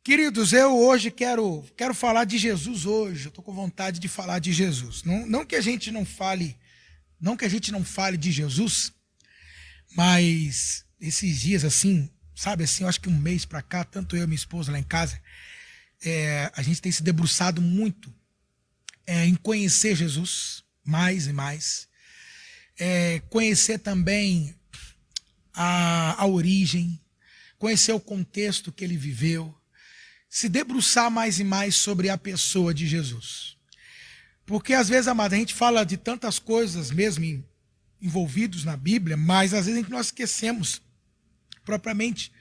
Queridos, eu hoje quero falar de Jesus hoje. Eu estou com vontade de falar de Jesus. Não que a gente não fale, não que a gente não fale de Jesus, mas esses dias assim, sabe assim, eu acho que um mês para cá, tanto eu e minha esposa lá em casa, a gente tem se debruçado muito em conhecer Jesus mais e mais, conhecer também a origem, conhecer o contexto que ele viveu, se debruçar mais e mais sobre a pessoa de Jesus. Porque às vezes, amado, a gente fala de tantas coisas mesmo envolvidos na Bíblia, mas às vezes nós esquecemos propriamente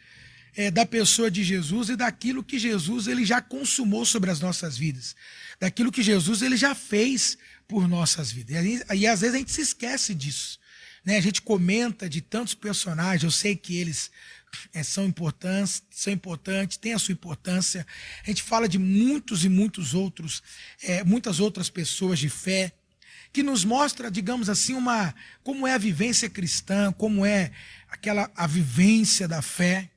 da pessoa de Jesus e daquilo que Jesus ele já consumou sobre as nossas vidas, daquilo que Jesus ele já fez por nossas vidas. E às vezes a gente se esquece disso, né? A gente comenta de tantos personagens, eu sei que eles são importantes, têm a sua importância. A gente fala de muitos e muitos outros, muitas outras pessoas de fé, que nos mostra, digamos assim, como é a vivência cristã, como é a vivência da fé.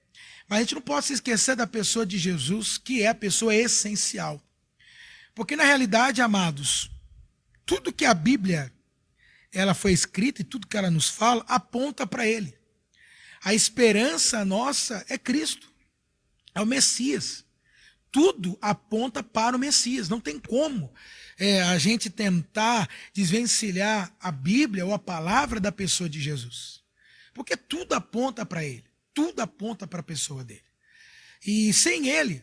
Mas a gente não pode se esquecer da pessoa de Jesus, que é a pessoa essencial. Porque na realidade, amados, tudo que a Bíblia ela foi escrita e tudo que ela nos fala aponta para ele. A esperança nossa é Cristo, é o Messias. Tudo aponta para o Messias. Não tem como a gente tentar desvencilhar a Bíblia ou a palavra da pessoa de Jesus. Porque tudo aponta para ele. Tudo aponta para a pessoa dele. E sem ele,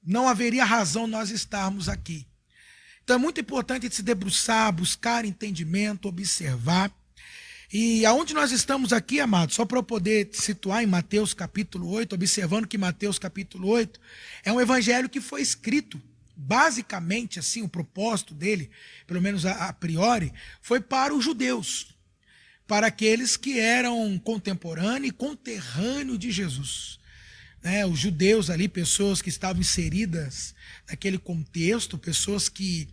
não haveria razão nós estarmos aqui. Então é muito importante se debruçar, buscar entendimento, observar. E aonde nós estamos aqui, amados, só para eu poder situar em Mateus capítulo 8, observando que Mateus capítulo 8 é um evangelho que foi escrito, basicamente, assim, o propósito dele, pelo menos a priori, foi para os judeus, para aqueles que eram contemporâneos e conterrâneos de Jesus. Os judeus ali, pessoas que estavam inseridas naquele contexto, pessoas que...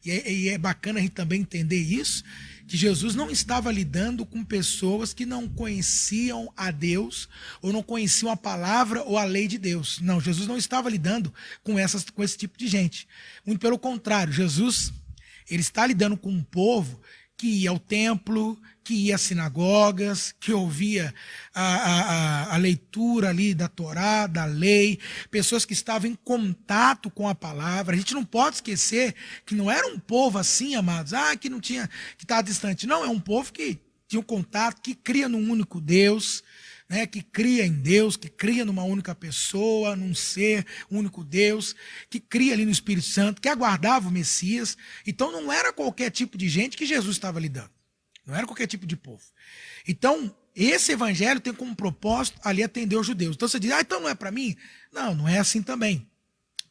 E é bacana a gente também entender isso, que Jesus não estava lidando com pessoas que não conheciam a Deus, ou não conheciam a palavra ou a lei de Deus. Não, Jesus não estava lidando com esse tipo de gente. Muito pelo contrário, Jesus ele está lidando com um povo que ia ao templo, que ia às sinagogas, que ouvia a leitura ali da Torá, da lei, pessoas que estavam em contato com a palavra. A gente não pode esquecer que não era um povo assim, amados, que não tinha, que estava distante. Não, é um povo que tinha um contato, que cria num único Deus, né, que cria em Deus, que cria numa única pessoa, num ser, único Deus, que cria ali no Espírito Santo, que aguardava o Messias. Então não era qualquer tipo de gente que Jesus estava lidando. Não era qualquer tipo de povo. Então, esse evangelho tem como propósito ali atender os judeus. Então você diz, então não é para mim? Não, não é assim também.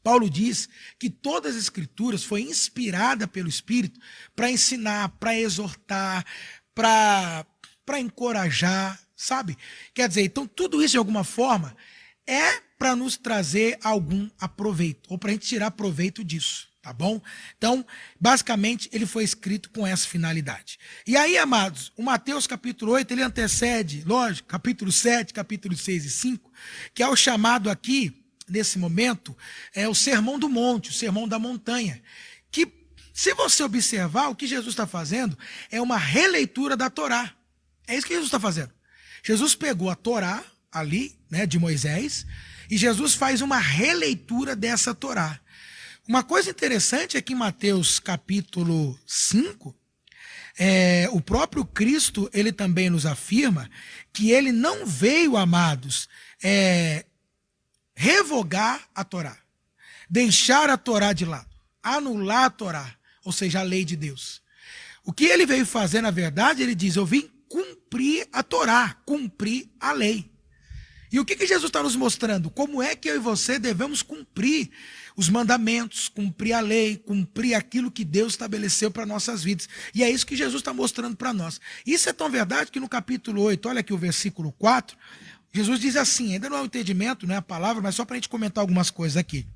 Paulo diz que todas as escrituras foi inspirada pelo Espírito para ensinar, para exortar, para encorajar, sabe? Quer dizer, então tudo isso de alguma forma é para nos trazer algum aproveito, ou para a gente tirar proveito disso, tá bom? Então, basicamente, ele foi escrito com essa finalidade. E aí, amados, o Mateus capítulo 8, ele antecede, lógico, capítulo 7, capítulo 6 e 5, que é o chamado aqui, nesse momento, é o Sermão do Monte, o Sermão da Montanha, que, se você observar, o que Jesus está fazendo é uma releitura da Torá. É isso que Jesus está fazendo. Jesus pegou a Torá ali, né, de Moisés, e Jesus faz uma releitura dessa Torá. Uma coisa interessante é que em Mateus capítulo 5, o próprio Cristo, ele também nos afirma que ele não veio, amados, revogar a Torá, deixar a Torá de lado, anular a Torá, ou seja, a lei de Deus. O que ele veio fazer, na verdade, ele diz, eu vim cumprir a Torá, cumprir a lei. E o que Jesus está nos mostrando? Como é que eu e você devemos cumprir os mandamentos, cumprir a lei, cumprir aquilo que Deus estabeleceu para nossas vidas. E é isso que Jesus está mostrando para nós. Isso é tão verdade que no capítulo 8, olha aqui o versículo 4, Jesus diz assim, ainda não é o entendimento, não é a palavra, mas só para a gente comentar algumas coisas aqui.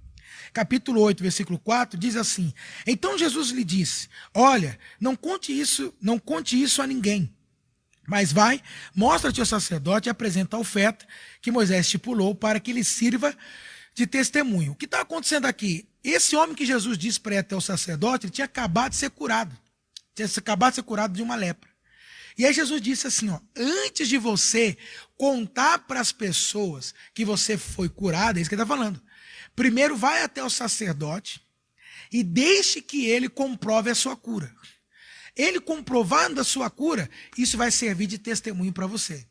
Capítulo 8, versículo 4, diz assim, então Jesus lhe disse, olha, não conte isso a ninguém. Mas vai, mostra-te ao sacerdote e apresenta a oferta que Moisés estipulou para que ele sirva de testemunho. O que está acontecendo aqui? Esse homem que Jesus disse para ir até o sacerdote, ele tinha acabado de ser curado. Tinha acabado de ser curado de uma lepra. E aí Jesus disse assim, ó, antes de você contar para as pessoas que você foi curado, é isso que ele está falando. Primeiro vai até o sacerdote e deixe que ele comprove a sua cura. Ele comprovando a sua cura, isso vai servir de testemunho para você.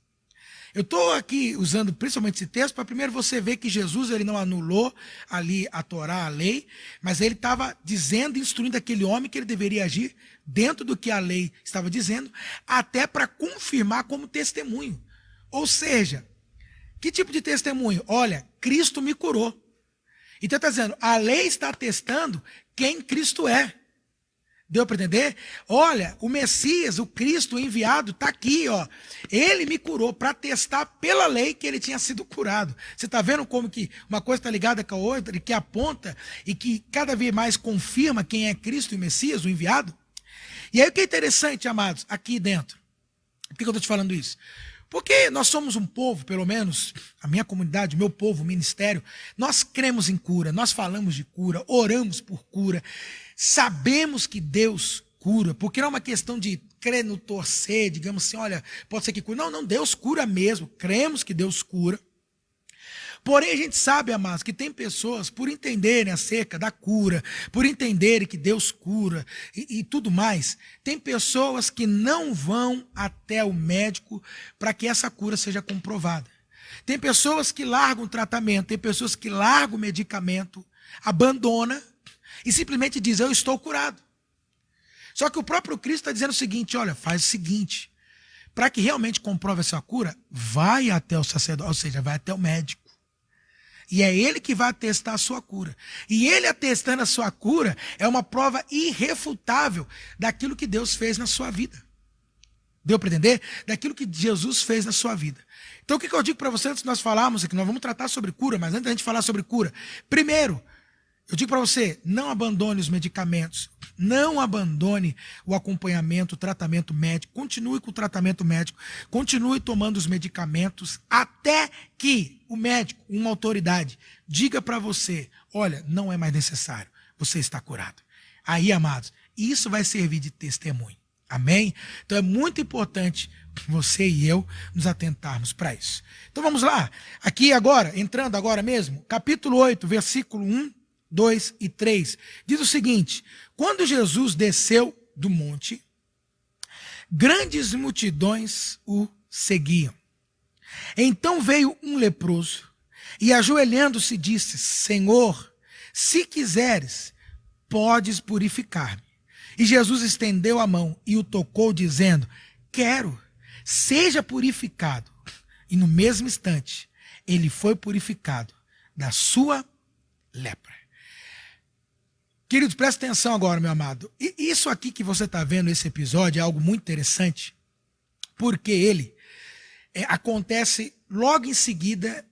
Eu estou aqui usando principalmente esse texto para primeiro você ver que Jesus ele não anulou ali a Torá, a lei, mas ele estava dizendo, instruindo aquele homem que ele deveria agir dentro do que a lei estava dizendo, até para confirmar como testemunho. Ou seja, que tipo de testemunho? Olha, Cristo me curou. Então está dizendo, a lei está atestando quem Cristo é. Deu para entender? Olha, o Messias, o Cristo enviado, está aqui, ó. Ele me curou para testar pela lei que ele tinha sido curado. Você está vendo como que uma coisa está ligada com a outra e que aponta e que cada vez mais confirma quem é Cristo e o Messias, o enviado? E aí o que é interessante, amados, aqui dentro. Por que eu estou te falando isso? Porque nós somos um povo, pelo menos a minha comunidade, o meu povo, o ministério, nós cremos em cura, nós falamos de cura, oramos por cura, sabemos que Deus cura, porque não é uma questão de crer no torcer, digamos assim, olha, pode ser que cura. Não, Deus cura mesmo, cremos que Deus cura. Porém, a gente sabe, amados, que tem pessoas, por entenderem acerca da cura, por entenderem que Deus cura e tudo mais, tem pessoas que não vão até o médico para que essa cura seja comprovada. Tem pessoas que largam o tratamento, tem pessoas que largam o medicamento, abandonam e simplesmente dizem, eu estou curado. Só que o próprio Cristo está dizendo o seguinte, olha, faz o seguinte, para que realmente comprove essa cura, vai até o sacerdote, ou seja, vai até o médico. E é ele que vai atestar a sua cura. E ele atestando a sua cura é uma prova irrefutável daquilo que Deus fez na sua vida. Deu para entender? Daquilo que Jesus fez na sua vida. Então o que eu digo para você antes de nós falarmos aqui? Nós vamos tratar sobre cura, mas antes da gente falar sobre cura, primeiro, eu digo para você, não abandone os medicamentos, não abandone o acompanhamento, o tratamento médico, continue com o tratamento médico, continue tomando os medicamentos até que o médico, uma autoridade, diga para você, olha, não é mais necessário, você está curado. Aí, amados, isso vai servir de testemunho. Amém? Então é muito importante você e eu nos atentarmos para isso. Então vamos lá, aqui agora, entrando agora mesmo, capítulo 8, versículo 1, 2 e 3, diz o seguinte, quando Jesus desceu do monte, grandes multidões o seguiam. Então veio um leproso e ajoelhando-se disse, Senhor, se quiseres, podes purificar-me. E Jesus estendeu a mão e o tocou dizendo, quero, seja purificado. E no mesmo instante, ele foi purificado da sua lepra. Queridos, presta atenção agora, meu amado. E isso aqui que você está vendo, esse episódio, é algo muito interessante, porque ele acontece logo em seguida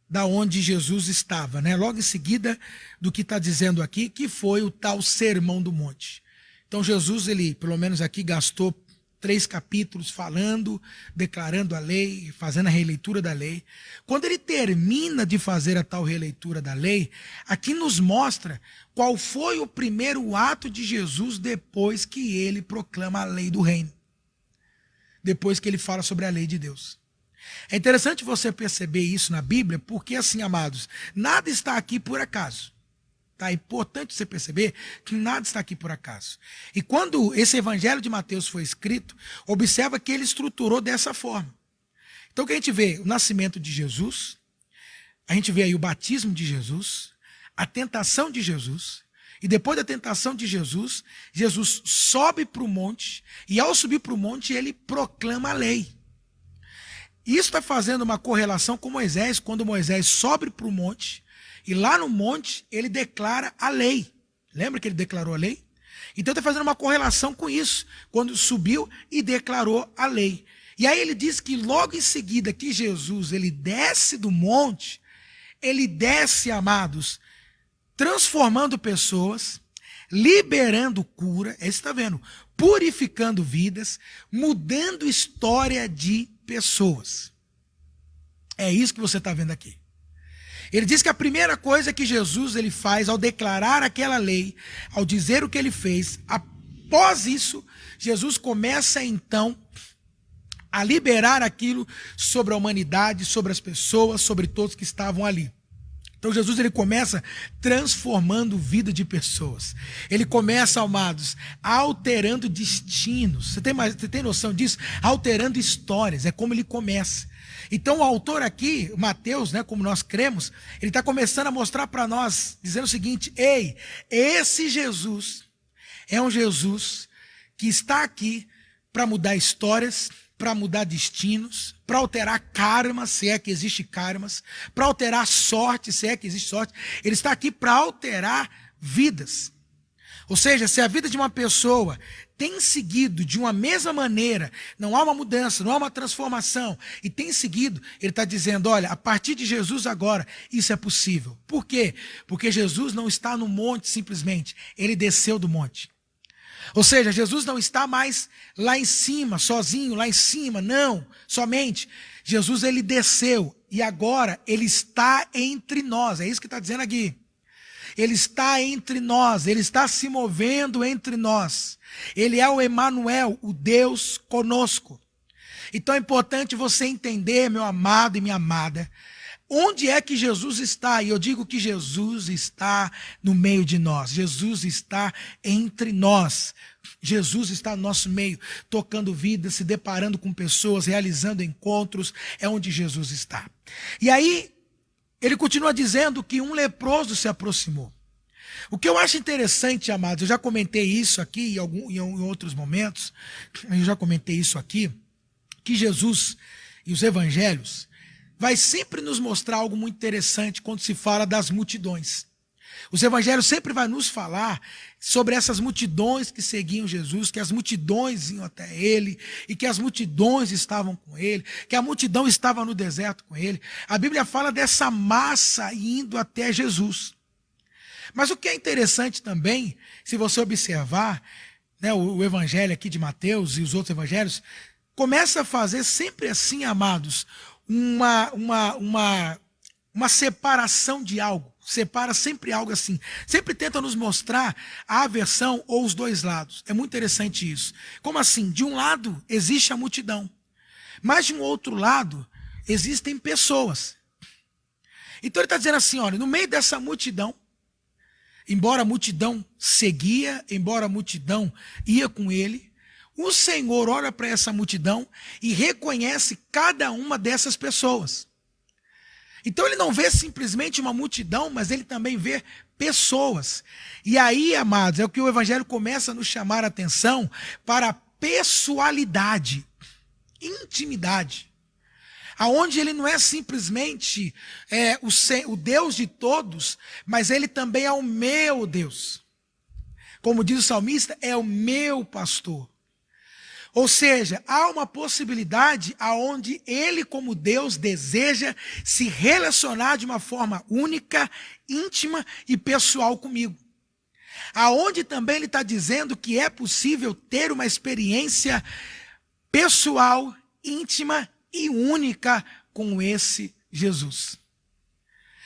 da onde Jesus estava, né? Logo em seguida do que está dizendo aqui, que foi o tal Sermão do Monte. Então Jesus, ele, pelo menos aqui, gastou 3 capítulos falando, declarando a lei, fazendo a releitura da lei. Quando ele termina de fazer a tal releitura da lei, aqui nos mostra qual foi o primeiro ato de Jesus depois que ele proclama a lei do reino. Depois que ele fala sobre a lei de Deus. É interessante você perceber isso na Bíblia, porque assim, amados, nada está aqui por acaso. Tá? É importante você perceber que nada está aqui por acaso. E quando esse evangelho de Mateus foi escrito, observa que ele estruturou dessa forma. Então o que a gente vê? O nascimento de Jesus, a gente vê aí o batismo de Jesus, a tentação de Jesus, e depois da tentação de Jesus, Jesus sobe para o monte, e ao subir para o monte ele proclama a lei. Isso está fazendo uma correlação com Moisés, quando Moisés sobe para o monte, e lá no monte ele declara a lei. Lembra que ele declarou a lei? Então está fazendo uma correlação com isso, quando subiu e declarou a lei. E aí ele diz que logo em seguida que Jesus ele desce do monte, ele desce, amados, transformando pessoas, liberando cura, você está vendo, purificando vidas, mudando história de pessoas. É isso que você está vendo aqui. Ele diz que a primeira coisa que Jesus ele faz ao declarar aquela lei, ao dizer o que ele fez, após isso, Jesus começa então a liberar aquilo sobre a humanidade, sobre as pessoas, sobre todos que estavam ali. Então Jesus ele começa transformando vida de pessoas. Ele começa, amados, alterando destinos. Você tem noção disso? Alterando histórias. É como ele começa. Então o autor aqui, Mateus, né, como nós cremos, ele está começando a mostrar para nós, dizendo o seguinte: ei, esse Jesus é um Jesus que está aqui para mudar histórias, para mudar destinos, para alterar karma, se é que existe karmas, para alterar sorte, se é que existe sorte. Ele está aqui para alterar vidas. Ou seja, se a vida de uma pessoa tem seguido de uma mesma maneira, não há uma mudança, não há uma transformação, e tem seguido, ele está dizendo, olha, a partir de Jesus agora, isso é possível. Por quê? Porque Jesus não está no monte simplesmente, ele desceu do monte. Ou seja, Jesus não está mais lá em cima, sozinho, lá em cima, não, somente. Jesus ele desceu e agora ele está entre nós, é isso que está dizendo aqui. Ele está entre nós, ele está se movendo entre nós. Ele é o Emanuel, o Deus conosco. Então é importante você entender, meu amado e minha amada, onde é que Jesus está? E eu digo que Jesus está no meio de nós. Jesus está entre nós. Jesus está no nosso meio, tocando vidas, se deparando com pessoas, realizando encontros. É onde Jesus está. E aí, ele continua dizendo que um leproso se aproximou. O que eu acho interessante, amados, eu já comentei isso aqui em outros momentos, eu já comentei isso aqui, que Jesus e os evangelhos vai sempre nos mostrar algo muito interessante quando se fala das multidões. Os evangelhos sempre vão nos falar sobre essas multidões que seguiam Jesus, que as multidões iam até ele, e que as multidões estavam com ele, que a multidão estava no deserto com ele. A Bíblia fala dessa massa indo até Jesus. Mas o que é interessante também, se você observar, né, o evangelho aqui de Mateus e os outros evangelhos, começa a fazer sempre assim, amados, uma separação de algo. Separa sempre algo assim. Sempre tenta nos mostrar a aversão ou os dois lados. É muito interessante isso. Como assim? De um lado existe a multidão. Mas de um outro lado existem pessoas. Então ele está dizendo assim, olha, no meio dessa multidão, embora a multidão seguia, embora a multidão ia com ele, o Senhor olha para essa multidão e reconhece cada uma dessas pessoas. Então ele não vê simplesmente uma multidão, mas ele também vê pessoas. E aí, amados, é o que o evangelho começa a nos chamar a atenção para a pessoalidade, intimidade. Aonde ele não é simplesmente o Deus de todos, mas ele também é o meu Deus. Como diz o salmista, é o meu pastor. Ou seja, há uma possibilidade aonde ele, como Deus, deseja se relacionar de uma forma única, íntima e pessoal comigo. Aonde também ele está dizendo que é possível ter uma experiência pessoal, íntima e única com esse Jesus.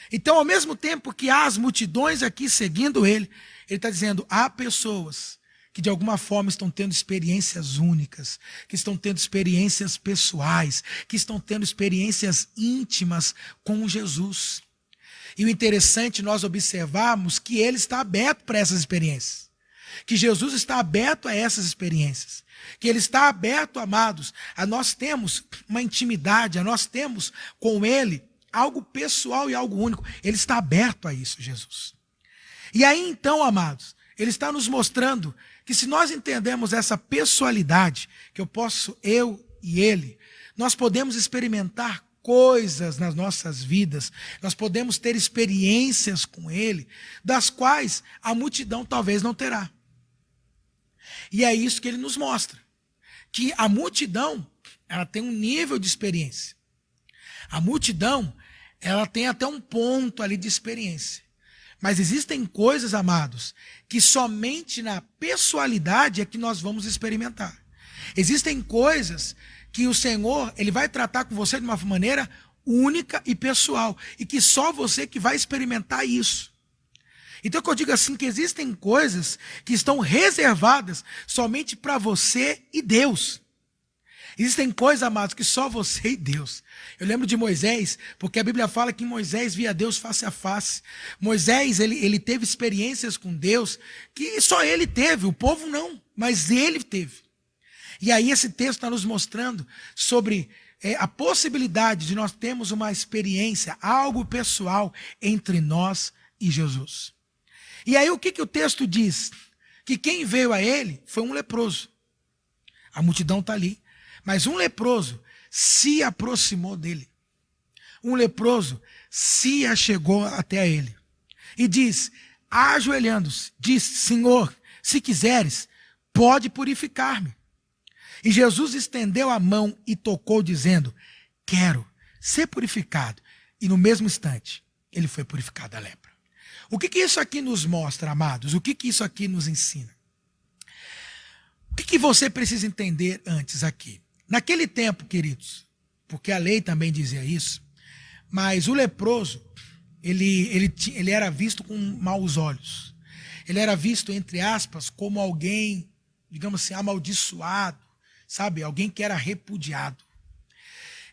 Então, ao mesmo tempo que há as multidões aqui seguindo ele está dizendo, há pessoas que de alguma forma estão tendo experiências únicas, que estão tendo experiências pessoais, que estão tendo experiências íntimas com Jesus. E o interessante nós observarmos que ele está aberto para essas experiências, que Jesus está aberto a essas experiências, que ele está aberto, amados, a nós temos uma intimidade, a nós temos com ele algo pessoal e algo único. Ele está aberto a isso, Jesus. E aí então, amados, ele está nos mostrando que se nós entendemos essa pessoalidade, que eu e ele, nós podemos experimentar coisas nas nossas vidas, nós podemos ter experiências com ele, das quais a multidão talvez não terá. E é isso que ele nos mostra, que a multidão, ela tem um nível de experiência. A multidão, ela tem até um ponto ali de experiência. Mas existem coisas, amados, que somente na pessoalidade é que nós vamos experimentar. Existem coisas que o Senhor, ele vai tratar com você de uma maneira única e pessoal, e que só você que vai experimentar isso. Então que eu digo assim, que existem coisas que estão reservadas somente para você e Deus. Existem coisas, amados, que só você e Deus. Eu lembro de Moisés, porque a Bíblia fala que Moisés via Deus face a face. Moisés, ele teve experiências com Deus que só ele teve, o povo não, mas ele teve. E aí esse texto está nos mostrando sobre a possibilidade de nós termos uma experiência, algo pessoal entre nós e Jesus. E aí o que o texto diz? Que quem veio a ele foi um leproso. A multidão está ali. Mas um leproso se aproximou dele. Um leproso se achegou até ele. E diz, ajoelhando-se, diz, Senhor, se quiseres, pode purificar-me. E Jesus estendeu a mão e tocou, dizendo, quero ser purificado. E no mesmo instante, ele foi purificado da lepra. O que isso aqui nos mostra, amados? O que isso aqui nos ensina? O que você precisa entender antes aqui? Naquele tempo, queridos, porque a lei também dizia isso, mas o leproso, ele era visto com maus olhos. Ele era visto, entre aspas, como alguém, digamos assim, amaldiçoado, sabe? Alguém que era repudiado.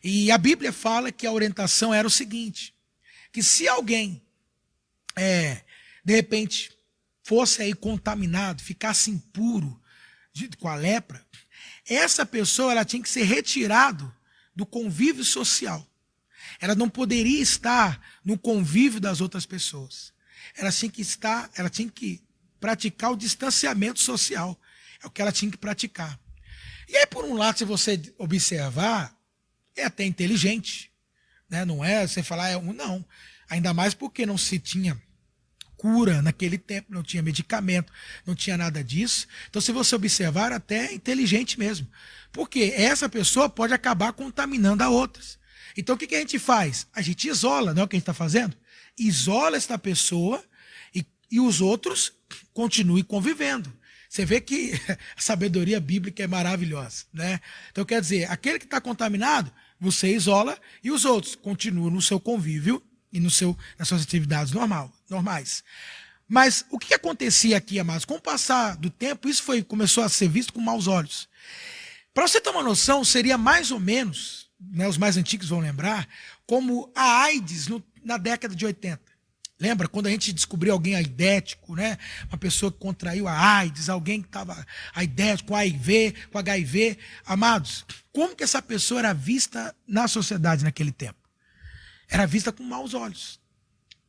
E a Bíblia fala que a orientação era o seguinte, que se alguém, de repente, fosse aí contaminado, ficasse impuro com a lepra, essa pessoa ela tinha que ser retirada do convívio social. Ela não poderia estar no convívio das outras pessoas. Ela tinha que praticar o distanciamento social. É o que ela tinha que praticar. E aí, por um lado, se você observar, é até inteligente. Né? Não é você falar, não. Ainda mais porque não se tinha cura naquele tempo, não tinha medicamento, não tinha nada disso. Então, se você observar, até é inteligente mesmo. Porque essa pessoa pode acabar contaminando a outras. Então, o que a gente faz? A gente isola, não é o que a gente está fazendo? Isola esta pessoa e os outros continuem convivendo. Você vê que a sabedoria bíblica é maravilhosa. Né? Então, quer dizer, aquele que está contaminado, você isola e os outros continuam no seu convívio e nas suas atividades normais. Mas o que acontecia aqui, amados? Com o passar do tempo, isso começou a ser visto com maus olhos. Para você ter uma noção, seria mais ou menos, né, os mais antigos vão lembrar, como a AIDS na década de 80. Lembra quando a gente descobriu alguém aidético, né? Uma pessoa que contraiu a AIDS, alguém que estava aidético, com HIV. Amados, como que essa pessoa era vista na sociedade naquele tempo? Era vista com maus olhos,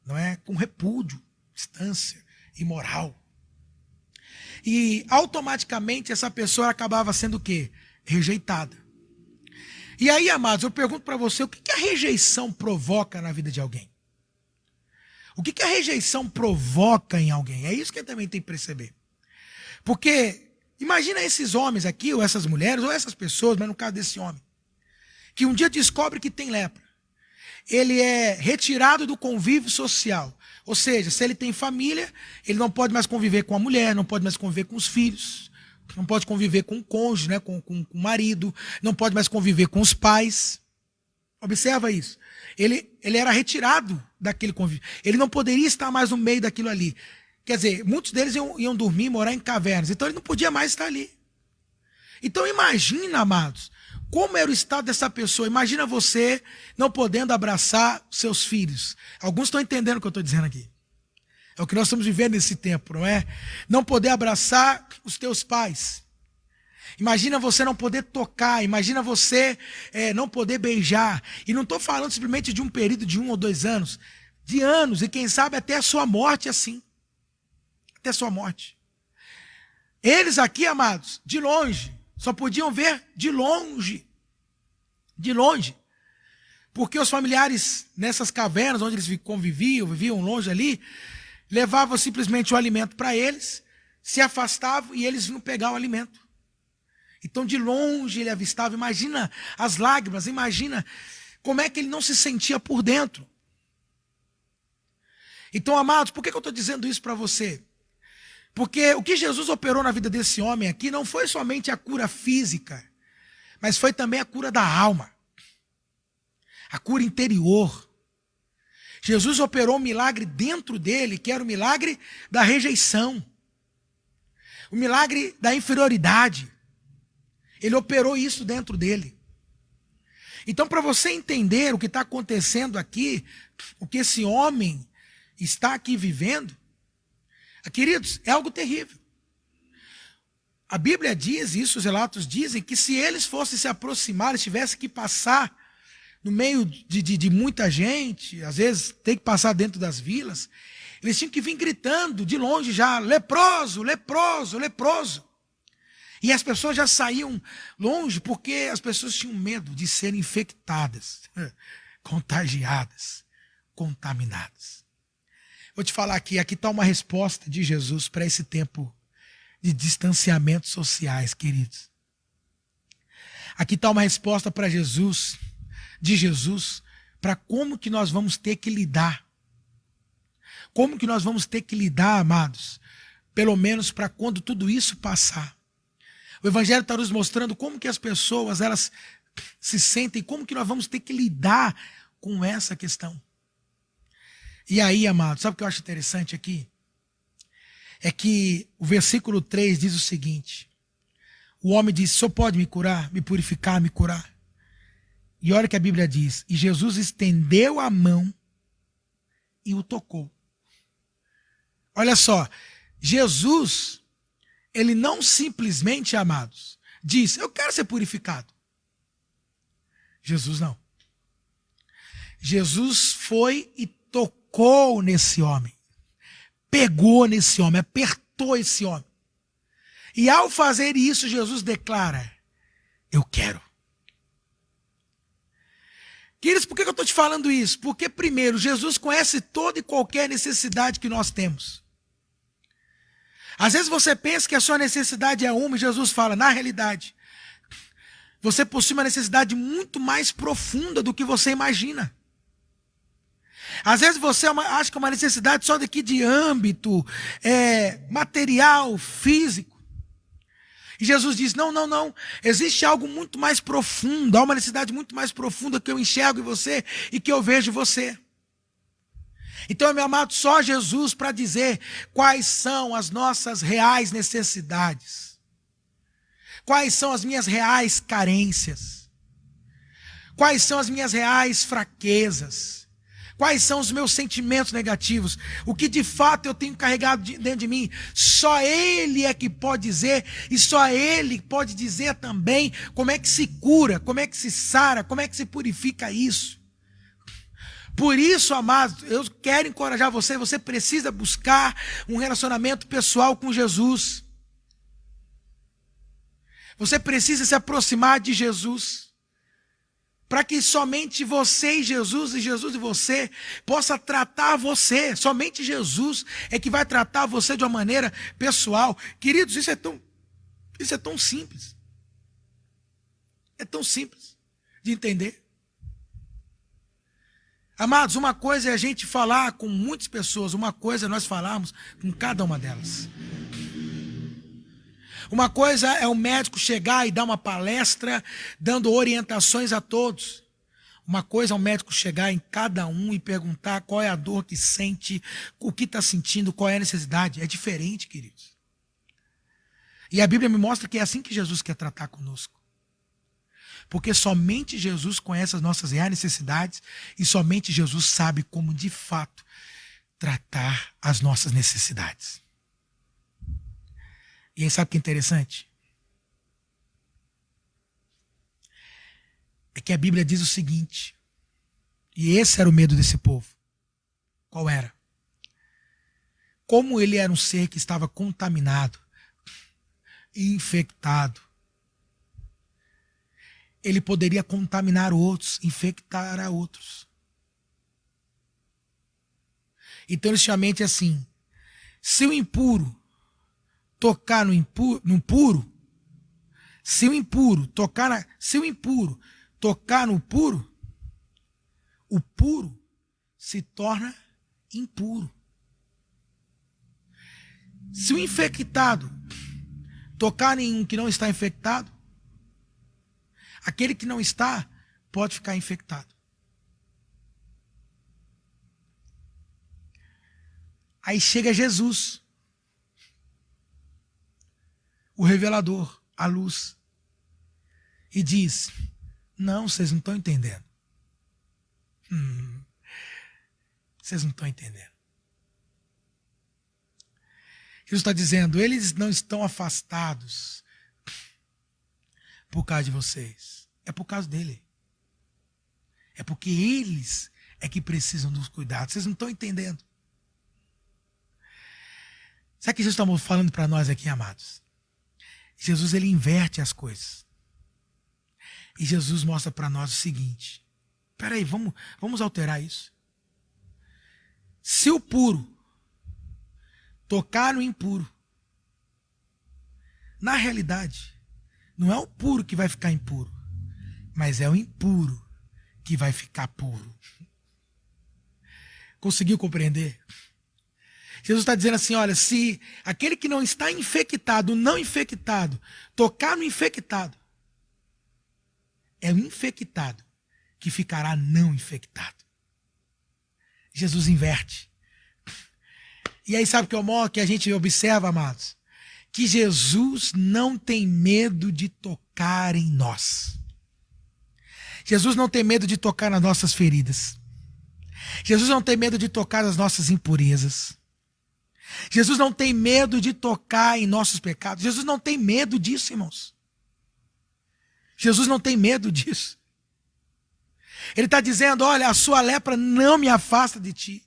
não é? Com repúdio, distância, imoral. E automaticamente essa pessoa acabava sendo o quê? Rejeitada. E aí, amados, eu pergunto para você, o que a rejeição provoca na vida de alguém? O que a rejeição provoca em alguém? É isso que eu também tenho que perceber. Porque, imagina esses homens aqui, ou essas mulheres, ou essas pessoas, mas no caso desse homem, que um dia descobre que tem lepra. Ele é retirado do convívio social. Ou seja, se ele tem família, ele não pode mais conviver com a mulher, não pode mais conviver com os filhos, não pode conviver com o cônjuge, né, com o marido, não pode mais conviver com os pais. Observa isso. Ele era retirado daquele convívio. Ele não poderia estar mais no meio daquilo ali. Quer dizer, muitos deles iam dormir, morar em cavernas. Então ele não podia mais estar ali. Então imagina, amados, como era o estado dessa pessoa. Imagina você não podendo abraçar seus filhos. Alguns estão entendendo o que eu estou dizendo aqui. É o que nós estamos vivendo nesse tempo, não é? Não poder abraçar os teus pais. Imagina você não poder tocar. Imagina você não poder beijar. E não estou falando simplesmente de um período de 1 ou 2 anos. De anos. E quem sabe até a sua morte assim. Até a sua morte. Eles aqui, amados, de longe. Só podiam ver de longe. De longe. Porque os familiares nessas cavernas onde eles conviviam, viviam longe ali, levavam simplesmente o alimento para eles, se afastavam e eles não pegavam o alimento. Então de longe ele avistava, imagina as lágrimas, imagina como é que ele não se sentia por dentro. Então, amados, por que eu estou dizendo isso para você? Porque o que Jesus operou na vida desse homem aqui não foi somente a cura física, mas foi também a cura da alma. a cura interior. Jesus operou um milagre dentro dele, que era o milagre da rejeição, o milagre da inferioridade. Ele operou isso dentro dele. Então, para você entender o que está acontecendo aqui, o que esse homem está aqui vivendo, queridos, é algo terrível. A Bíblia diz, isso os relatos dizem, que se eles fossem se aproximar, eles tivessem que passar no meio de muita gente, às vezes tem que passar dentro das vilas, eles tinham que vir gritando de longe já, leproso, leproso, leproso. E as pessoas já saíam longe porque as pessoas tinham medo de serem infectadas, contagiadas, contaminadas. Vou te falar aqui está uma resposta de Jesus para esse tempo de distanciamentos sociais, queridos. Aqui está uma resposta para Jesus, de Jesus, para como que nós vamos ter que lidar. Como que nós vamos ter que lidar, amados? Pelo menos para quando tudo isso passar. O Evangelho está nos mostrando como que as pessoas, elas se sentem, como que nós vamos ter que lidar com essa questão. E aí, amados, sabe o que eu acho interessante aqui? É que o versículo 3 diz o seguinte: o homem disse, o Senhor pode me curar, me purificar, me curar? E olha o que a Bíblia diz, e Jesus estendeu a mão e o tocou. Olha só, Jesus, ele não simplesmente, amados, disse, eu quero ser purificado. Jesus não. Jesus foi e tocou nesse homem. Pegou nesse homem, apertou esse homem. E ao fazer isso, Jesus declara, eu quero. Queridos, por que eu estou te falando isso? Porque, primeiro, Jesus conhece toda e qualquer necessidade que nós temos. Às vezes você pensa que a sua necessidade é uma, e Jesus fala, na realidade, você possui uma necessidade muito mais profunda do que você imagina. Às vezes você acha que é uma necessidade só daqui de âmbito material, físico. E Jesus diz, não, não, não. Existe algo muito mais profundo, há uma necessidade muito mais profunda que eu enxergo em você e que eu vejo em você. Então, meu amado, só Jesus para dizer quais são as nossas reais necessidades. Quais são as minhas reais carências. Quais são as minhas reais fraquezas. Quais são os meus sentimentos negativos? O que de fato eu tenho carregado dentro de mim? Só Ele é que pode dizer, e só Ele pode dizer também como é que se cura, como é que se sara, como é que se purifica isso. Por isso, amados, eu quero encorajar você precisa buscar um relacionamento pessoal com Jesus. Você precisa se aproximar de Jesus. Para que somente você e Jesus e você possa tratar você. Somente Jesus é que vai tratar você de uma maneira pessoal. Queridos, isso é tão simples. É tão simples de entender. Amados, uma coisa é a gente falar com muitas pessoas, uma coisa é nós falarmos com cada uma delas. Uma coisa é o médico chegar e dar uma palestra, dando orientações a todos. Uma coisa é o médico chegar em cada um e perguntar qual é a dor que sente, o que está sentindo, qual é a necessidade. É diferente, queridos. E a Bíblia me mostra que é assim que Jesus quer tratar conosco. Porque somente Jesus conhece as nossas reais necessidades e somente Jesus sabe como, de fato, tratar as nossas necessidades. E aí sabe o que é interessante? É que a Bíblia diz o seguinte, e esse era o medo desse povo. Qual era? Como ele era um ser que estava contaminado, infectado, ele poderia contaminar outros, infectar a outros. Então, eles chamam assim, se o impuro tocar no puro, se o impuro tocar no puro, o puro se torna impuro. Se o infectado tocar em um que não está infectado, aquele que não está pode ficar infectado. Aí chega Jesus, o revelador, a luz, e diz: não, vocês não estão entendendo. Vocês não estão entendendo. Jesus está dizendo: eles não estão afastados por causa de vocês. É por causa dele. É porque eles é que precisam dos cuidados. Vocês não estão entendendo. Sabe o que Jesus está falando para nós aqui, amados? Jesus, ele inverte as coisas. E Jesus mostra para nós o seguinte: peraí, vamos alterar isso. Se o puro tocar no impuro, na realidade, não é o puro que vai ficar impuro, mas é o impuro que vai ficar puro. Conseguiu compreender? Jesus está dizendo assim: olha, se aquele que não está infectado, não infectado, tocar no infectado, é o infectado que ficará não infectado. Jesus inverte. E aí sabe que a gente observa, amados? Que Jesus não tem medo de tocar em nós. Jesus não tem medo de tocar nas nossas feridas. Jesus não tem medo de tocar nas nossas impurezas. Jesus não tem medo de tocar em nossos pecados. Jesus não tem medo disso, irmãos. Jesus não tem medo disso. Ele está dizendo: olha, a sua lepra não me afasta de ti.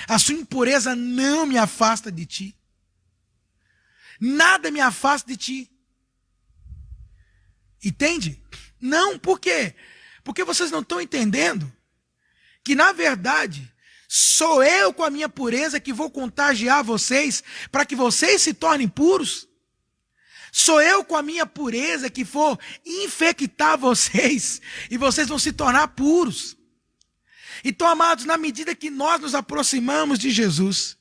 A sua impureza não me afasta de ti. Nada me afasta de ti. Entende? Não, por quê? Porque vocês não estão entendendo que, na verdade, sou eu com a minha pureza que vou contagiar vocês para que vocês se tornem puros. Sou eu com a minha pureza que vou infectar vocês e vocês vão se tornar puros. Então, amados, na medida que nós nos aproximamos de Jesus,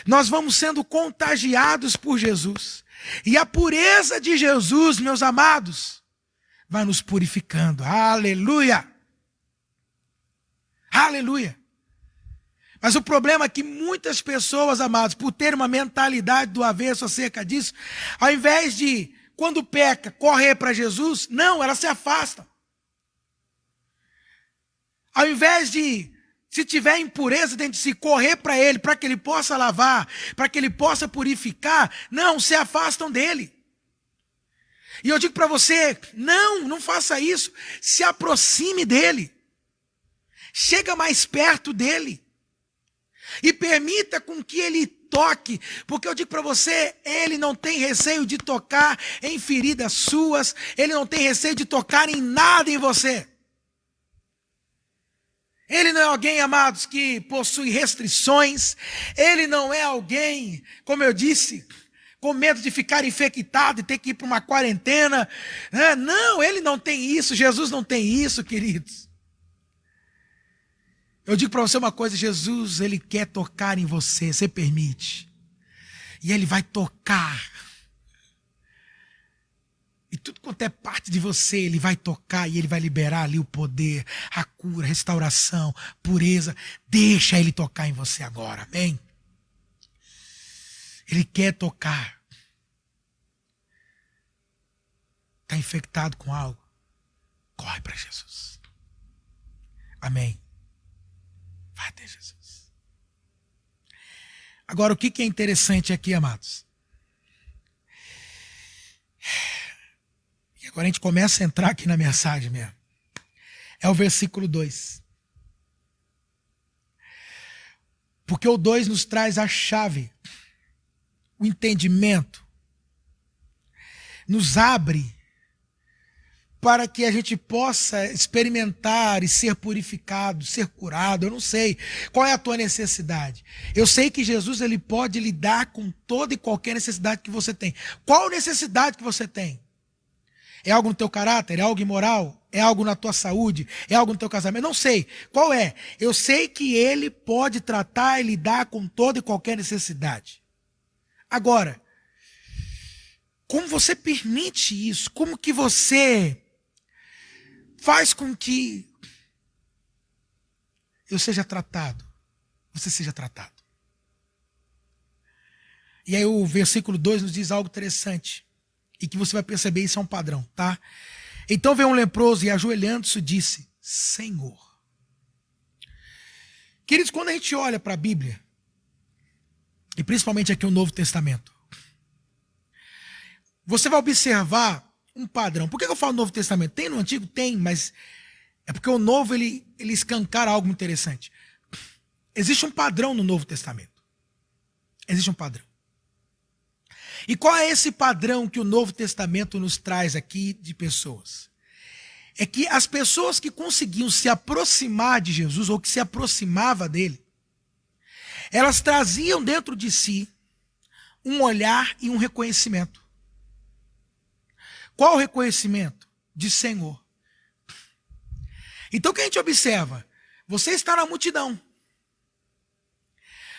nós vamos sendo contagiados por Jesus. E a pureza de Jesus, meus amados, vai nos purificando. Aleluia! Aleluia! Mas o problema é que muitas pessoas, amados, por ter uma mentalidade do avesso acerca disso, ao invés de, quando peca, correr para Jesus, não, elas se afastam. Ao invés de, se tiver impureza dentro de si, correr para ele, para que ele possa lavar, para que ele possa purificar, não, se afastam dele. E eu digo para você, não faça isso, se aproxime dele. Chega mais perto dele. E permita com que ele toque, porque eu digo para você, ele não tem receio de tocar em feridas suas, ele não tem receio de tocar em nada em você. Ele não é alguém, amados, que possui restrições, ele não é alguém, como eu disse, com medo de ficar infectado e ter que ir para uma quarentena. Não, ele não tem isso, Jesus não tem isso, queridos. Eu digo para você uma coisa: Jesus, ele quer tocar em você, você permite. E ele vai tocar. E tudo quanto é parte de você, ele vai tocar e ele vai liberar ali o poder, a cura, a restauração, pureza. Deixa ele tocar em você agora, amém? Ele quer tocar. Está infectado com algo? Corre para Jesus. Amém? Vai até Jesus. Agora, o que é interessante aqui, amados? E agora a gente começa a entrar aqui na mensagem mesmo. É o versículo 2. Porque o 2 nos traz a chave, o entendimento, nos abre para que a gente possa experimentar e ser purificado, ser curado. Eu não sei qual é a tua necessidade. Eu sei que Jesus, ele pode lidar com toda e qualquer necessidade que você tem. Qual necessidade que você tem? É algo no teu caráter? É algo imoral? É algo na tua saúde? É algo no teu casamento? Não sei. Qual é? Eu sei que ele pode tratar e lidar com toda e qualquer necessidade. Agora, como você permite isso? Como que você faz com que eu seja tratado, você seja tratado? E aí o versículo 2 nos diz algo interessante. E que você vai perceber, isso é um padrão, tá? Então veio um leproso e ajoelhando-se disse, Senhor. Queridos, quando a gente olha para a Bíblia, e principalmente aqui o Novo Testamento, você vai observar um padrão. Por que eu falo Novo Testamento? Tem no Antigo? Tem, mas é porque o Novo ele escancara algo interessante. Existe um padrão no Novo Testamento. Existe um padrão. E qual é esse padrão que o Novo Testamento nos traz aqui de pessoas? É que as pessoas que conseguiam se aproximar de Jesus, ou que se aproximava dele, elas traziam dentro de si um olhar e um reconhecimento. Qual o reconhecimento? De Senhor. Então o que a gente observa? Você está na multidão.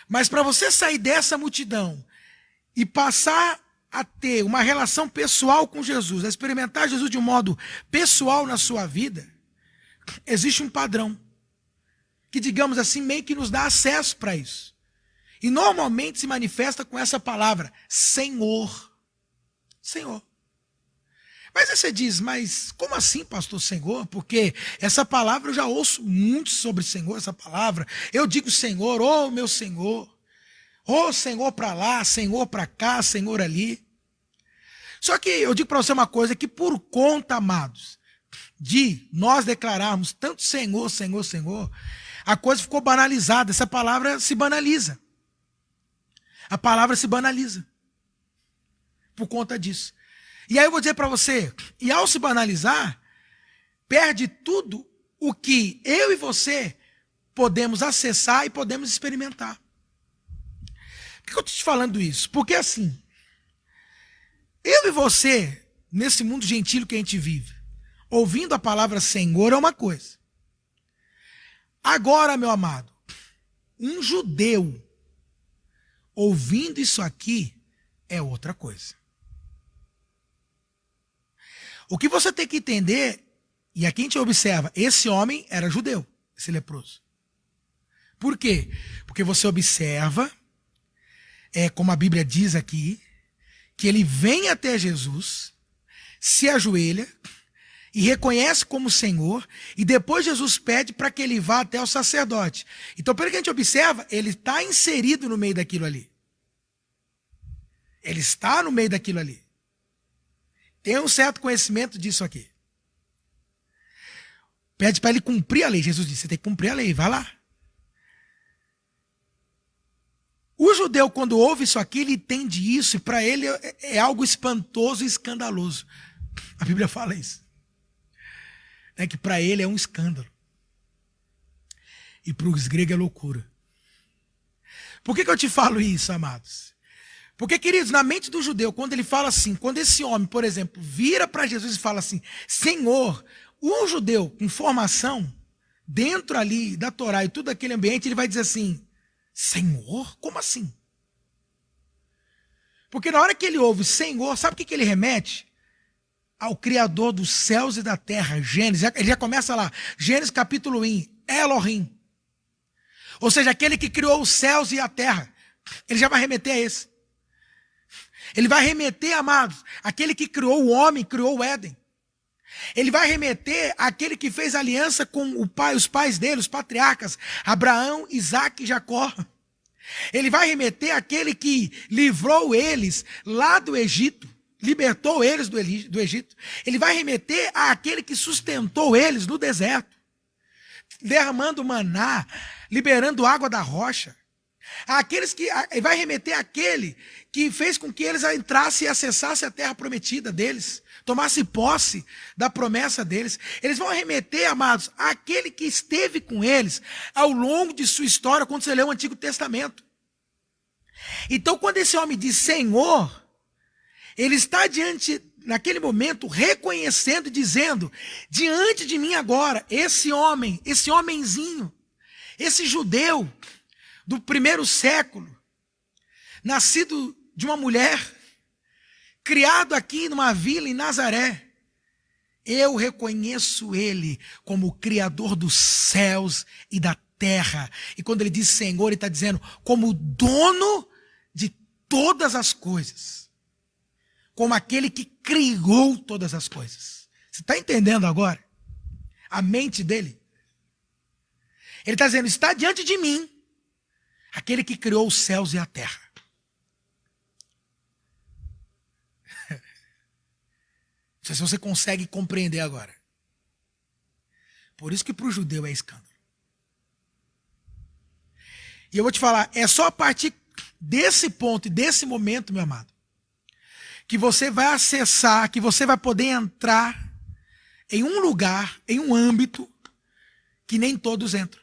Mas para você sair dessa multidão e passar a ter uma relação pessoal com Jesus, a experimentar Jesus de um modo pessoal na sua vida, existe um padrão que, digamos assim, meio que nos dá acesso para isso. E normalmente se manifesta com essa palavra, Senhor. Senhor. Mas aí você diz, mas como assim, pastor, Senhor? Porque essa palavra eu já ouço muito sobre Senhor, essa palavra. Eu digo Senhor, ô meu Senhor. Ô Senhor para lá, Senhor para cá, Senhor ali. Só que eu digo para você uma coisa, que por conta, amados, de nós declararmos tanto Senhor, Senhor, Senhor, a coisa ficou banalizada. Essa palavra se banaliza. A palavra se banaliza. Por conta disso. E aí eu vou dizer para você, e ao se banalizar, perde tudo o que eu e você podemos acessar e podemos experimentar. Por que eu estou te falando isso? Porque assim, eu e você, nesse mundo gentil que a gente vive, ouvindo a palavra Senhor é uma coisa. Agora, meu amado, um judeu ouvindo isso aqui é outra coisa. O que você tem que entender, e aqui a gente observa, esse homem era judeu, esse leproso. Por quê? Porque você observa, como a Bíblia diz aqui, que ele vem até Jesus, se ajoelha e reconhece como Senhor, e depois Jesus pede para que ele vá até o sacerdote. Então, pelo que a gente observa, ele está inserido no meio daquilo ali. Ele está no meio daquilo ali. Tem um certo conhecimento disso aqui. Pede para ele cumprir a lei. Jesus disse, você tem que cumprir a lei, vai lá. O judeu, quando ouve isso aqui, ele entende isso, e para ele é algo espantoso e escandaloso. A Bíblia fala isso. Que para ele é um escândalo. E para os gregos é loucura. Por que eu te falo isso, amados? Porque, queridos, na mente do judeu, quando ele fala assim, quando esse homem, por exemplo, vira para Jesus e fala assim, Senhor, um judeu com formação, dentro ali da Torá e tudo aquele ambiente, ele vai dizer assim, Senhor? Como assim? Porque na hora que ele ouve Senhor, sabe o que ele remete? Ao Criador dos céus e da terra, Gênesis. Ele já começa lá, Gênesis capítulo 1, Elohim. Ou seja, aquele que criou os céus e a terra. Ele já vai remeter a esse. Ele vai remeter, amados, aquele que criou o homem, criou o Éden. Ele vai remeter àquele que fez aliança com os pais dele, os patriarcas, Abraão, Isaque e Jacó. Ele vai remeter àquele que livrou eles lá do Egito, libertou eles do Egito. Ele vai remeter àquele que sustentou eles no deserto, derramando maná, liberando água da rocha. Ele vai remeter àquele que fez com que eles entrassem e acessassem a terra prometida deles, tomassem posse da promessa deles. Eles vão remeter, amados, àquele que esteve com eles ao longo de sua história, quando você lê o Antigo Testamento. Então, quando esse homem diz Senhor, ele está diante, naquele momento, reconhecendo e dizendo, diante de mim agora, esse homem, esse homenzinho, esse judeu do primeiro século, nascido de uma mulher, criado aqui numa vila em Nazaré, eu reconheço ele como o Criador dos céus e da terra. E quando ele diz Senhor, ele está dizendo como dono de todas as coisas, como aquele que criou todas as coisas. Você está entendendo agora? A mente dele. Ele está dizendo, está diante de mim aquele que criou os céus e a terra. Não sei se você consegue compreender agora. Por isso que para o judeu é escândalo. E eu vou te falar, é só a partir desse ponto e desse momento, meu amado, que você vai acessar, que você vai poder entrar em um lugar, em um âmbito que nem todos entram.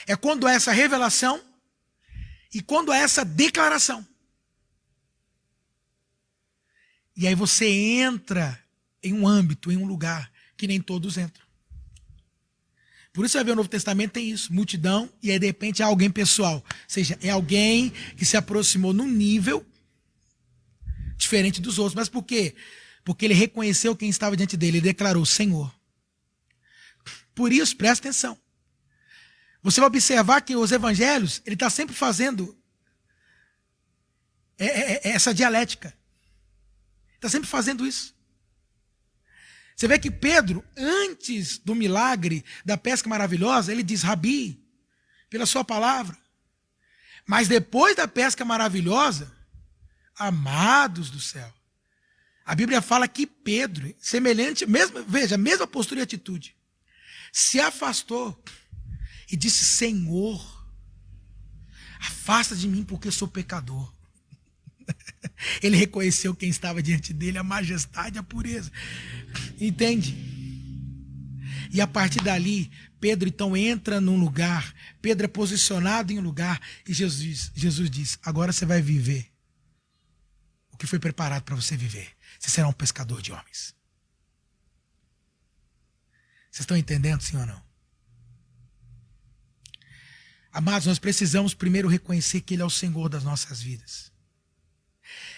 É quando há essa revelação e quando há essa declaração. E aí você entra em um âmbito, em um lugar que nem todos entram. Por isso você vai ver o Novo Testamento tem isso, multidão, e aí de repente é alguém pessoal. Ou seja, é alguém que se aproximou num nível diferente dos outros. Mas por quê? Porque ele reconheceu quem estava diante dele, ele declarou, Senhor. Por isso, presta atenção. Você vai observar que os evangelhos, ele está sempre fazendo essa dialética. Está sempre fazendo isso. Você vê que Pedro, antes do milagre da pesca maravilhosa, ele diz, Rabi, pela sua palavra. Mas depois da pesca maravilhosa, amados do céu, a Bíblia fala que Pedro, semelhante, veja, a mesma postura e atitude, se afastou e disse, Senhor, afasta de mim porque eu sou pecador. Ele reconheceu quem estava diante dele, a majestade, a pureza. Entende? E a partir dali, Pedro então entra num lugar, Pedro é posicionado em um lugar, e Jesus diz, agora você vai viver o que foi preparado para você viver. Você será um pescador de homens. Vocês estão entendendo, sim ou não? Amados, nós precisamos primeiro reconhecer que Ele é o Senhor das nossas vidas.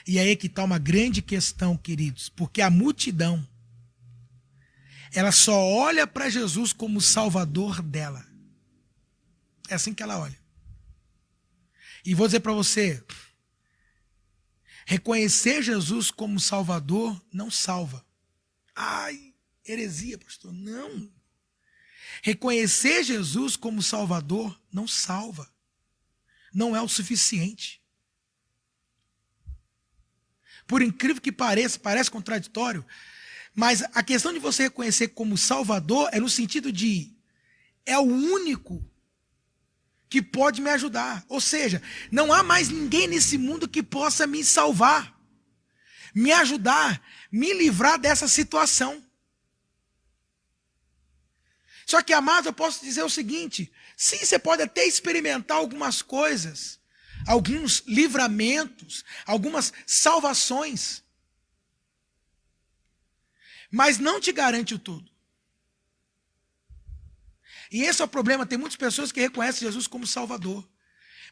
E aí é que está uma grande questão, queridos, porque a multidão, ela só olha para Jesus como o Salvador dela. É assim que ela olha. E vou dizer para você, reconhecer Jesus como Salvador não salva. Ai, heresia, pastor. Não. Reconhecer Jesus como Salvador não salva. Não é o suficiente. Por incrível que pareça, parece contraditório, mas a questão de você reconhecer como Salvador é no sentido de é o único que pode me ajudar. Ou seja, não há mais ninguém nesse mundo que possa me salvar, me ajudar, me livrar dessa situação. Só que, amados, eu posso dizer o seguinte, sim, você pode até experimentar algumas coisas, alguns livramentos, algumas salvações, mas não te garante o tudo. E esse é o problema, tem muitas pessoas que reconhecem Jesus como Salvador,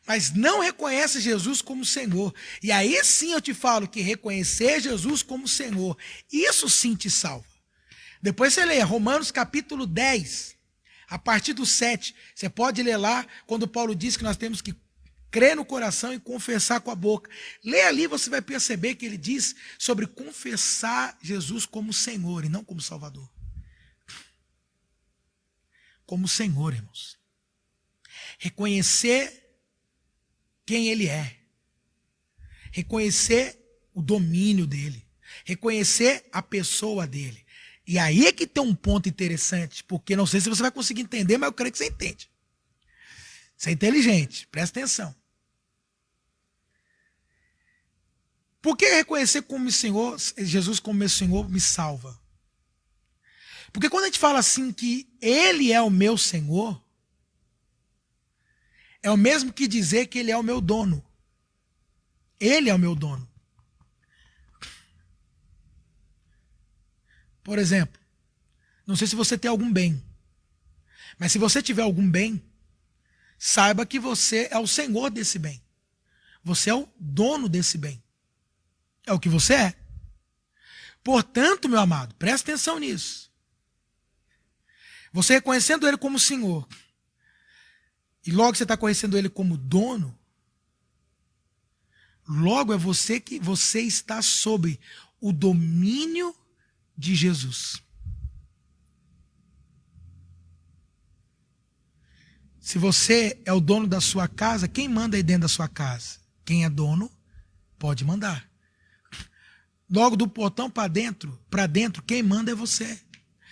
mas não reconhecem Jesus como Senhor. E aí sim eu te falo que reconhecer Jesus como Senhor, isso sim te salva. Depois você lê Romanos capítulo 10, a partir do 7, você pode ler lá, quando Paulo diz que nós temos que crer no coração e confessar com a boca. Lê ali, você vai perceber que ele diz sobre confessar Jesus como Senhor e não como Salvador. Como Senhor, irmãos. Reconhecer quem Ele é. Reconhecer o domínio dEle. Reconhecer a pessoa dEle. E aí é que tem um ponto interessante, porque não sei se você vai conseguir entender, mas eu creio que você entende. Você é inteligente, presta atenção. Por que reconhecer como Senhor, Jesus como meu Senhor me salva? Porque quando a gente fala assim que Ele é o meu Senhor, é o mesmo que dizer que Ele é o meu dono. Ele é o meu dono. Por exemplo, não sei se você tem algum bem, mas se você tiver algum bem, saiba que você é o senhor desse bem. Você é o dono desse bem. É o que você é. Portanto, meu amado, presta atenção nisso. Você reconhecendo Ele como Senhor, e logo você está conhecendo Ele como dono, Logo é você que você está sob o domínio de Jesus. Se você é o dono da sua casa, quem manda aí dentro da sua casa? Quem é dono pode mandar. Logo do portão para dentro, quem manda é você.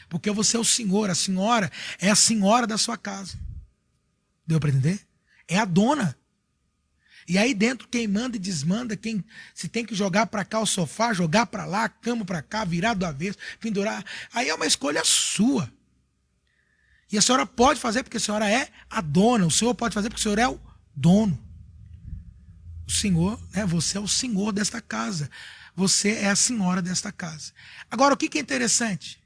Porque você é o senhor, a senhora é a senhora da sua casa. Deu para entender? É a dona. E aí dentro quem manda e desmanda, quem se tem que jogar para cá o sofá, jogar para lá, a cama para cá, virar do avesso, pendurar, aí é uma escolha sua. E a senhora pode fazer porque a senhora é a dona, o senhor pode fazer porque o senhor é o dono. O senhor, né, você é o senhor desta casa. Você é a senhora desta casa. Agora, o que é interessante?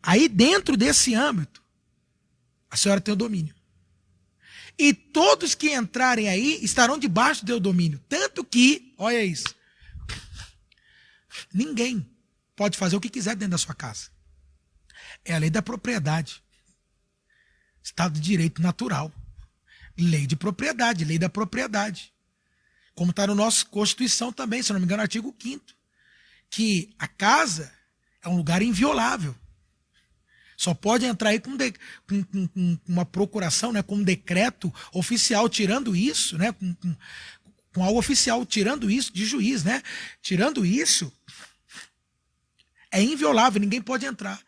Aí dentro desse âmbito, a senhora tem o domínio. E todos que entrarem aí estarão debaixo do teu domínio. Tanto que, olha isso, ninguém pode fazer o que quiser dentro da sua casa. É a lei da propriedade. Estado de direito natural. Lei de propriedade, lei da propriedade. Como está no nosso Constituição também, se não me engano, artigo 5º. Que a casa é um lugar inviolável. Só pode entrar aí com uma procuração, né, com um decreto oficial, tirando isso, né, com algo oficial, tirando isso de juiz, né? Tirando isso, é inviolável, ninguém pode entrar.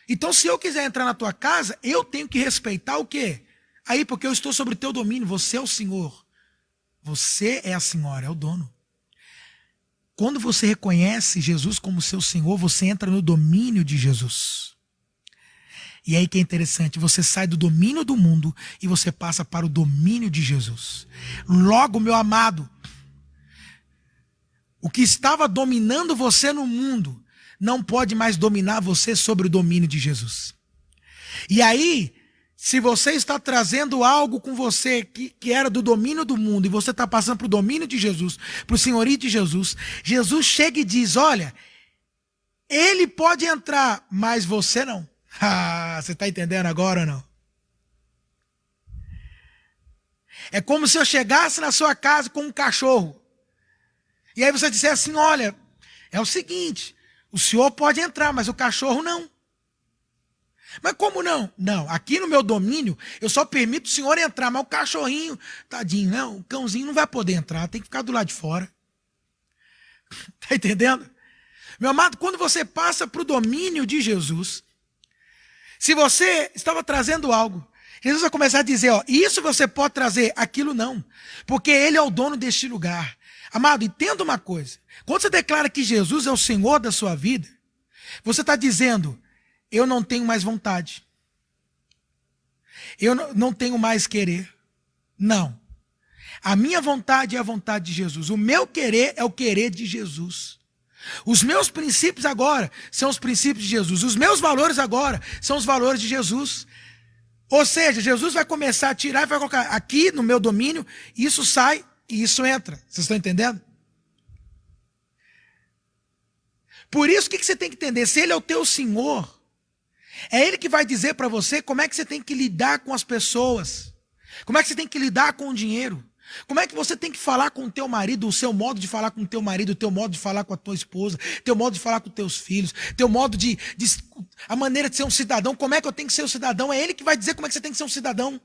Então, se eu quiser entrar na tua casa, eu tenho que respeitar o quê? Aí, porque eu estou sobre o teu domínio, você é o senhor. Você é a senhora, é o dono. Quando você reconhece Jesus como seu senhor, você entra no domínio de Jesus. E aí que é interessante, você sai do domínio do mundo e você passa para o domínio de Jesus. Logo, meu amado, o que estava dominando você no mundo não pode mais dominar você sobre o domínio de Jesus. E aí, se você está trazendo algo com você que era do domínio do mundo e você está passando para o domínio de Jesus, para o senhorio de Jesus, Jesus chega e diz, olha, ele pode entrar, mas você não. Ah, você está entendendo agora ou não? É como se eu chegasse na sua casa com um cachorro. E aí você dissesse assim, olha, é o seguinte, o senhor pode entrar, mas o cachorro não. Mas como não? Não, aqui no meu domínio, eu só permito o senhor entrar, mas o cachorrinho, tadinho, não, o cãozinho não vai poder entrar, tem que ficar do lado de fora. Está entendendo? Meu amado, quando você passa para o domínio de Jesus, se você estava trazendo algo, Jesus vai começar a dizer, ó, isso você pode trazer, aquilo não. Porque ele é o dono deste lugar. Amado, entenda uma coisa. Quando você declara que Jesus é o Senhor da sua vida, você está dizendo, eu não tenho mais vontade. Eu não tenho mais querer. Não. A minha vontade é a vontade de Jesus. O meu querer é o querer de Jesus. Os meus princípios agora são os princípios de Jesus. Os meus valores agora são os valores de Jesus. Ou seja, Jesus vai começar a tirar e vai colocar aqui no meu domínio, isso sai e isso entra. Vocês estão entendendo? Por isso, o que você tem que entender? Se ele é o teu Senhor, é ele que vai dizer para você como é que você tem que lidar com as pessoas. Como é que você tem que lidar com o dinheiro. Como é que você tem que falar com o teu marido, o seu modo de falar com o teu marido, o teu modo de falar com a tua esposa, teu modo de falar com os teus filhos, teu modo a maneira de ser um cidadão, como é que eu tenho que ser um cidadão, é ele que vai dizer como é que você tem que ser um cidadão.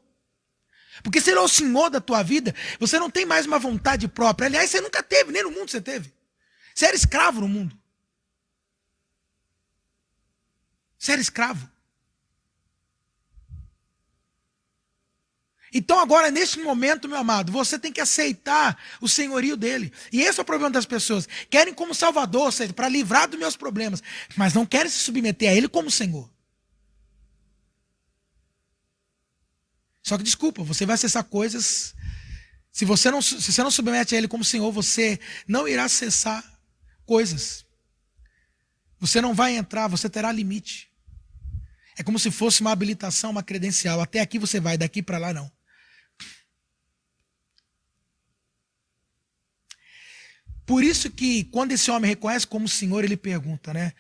Porque se ele é o senhor da tua vida, você não tem mais uma vontade própria. Aliás, você nunca teve, nem no mundo você teve. Você era escravo no mundo. Você era escravo. Então agora, neste momento, meu amado, você tem que aceitar o senhorio dele. E esse é o problema das pessoas. Querem como salvador, ou seja, para livrar dos meus problemas, mas não querem se submeter a ele como senhor. Só que, desculpa, você vai acessar coisas... Se você não submete a ele como senhor, você não irá acessar coisas. Você não vai entrar, você terá limite. É como se fosse uma habilitação, uma credencial. Até aqui você vai, daqui para lá não. Por isso que quando esse homem reconhece como Senhor, ele pergunta, né?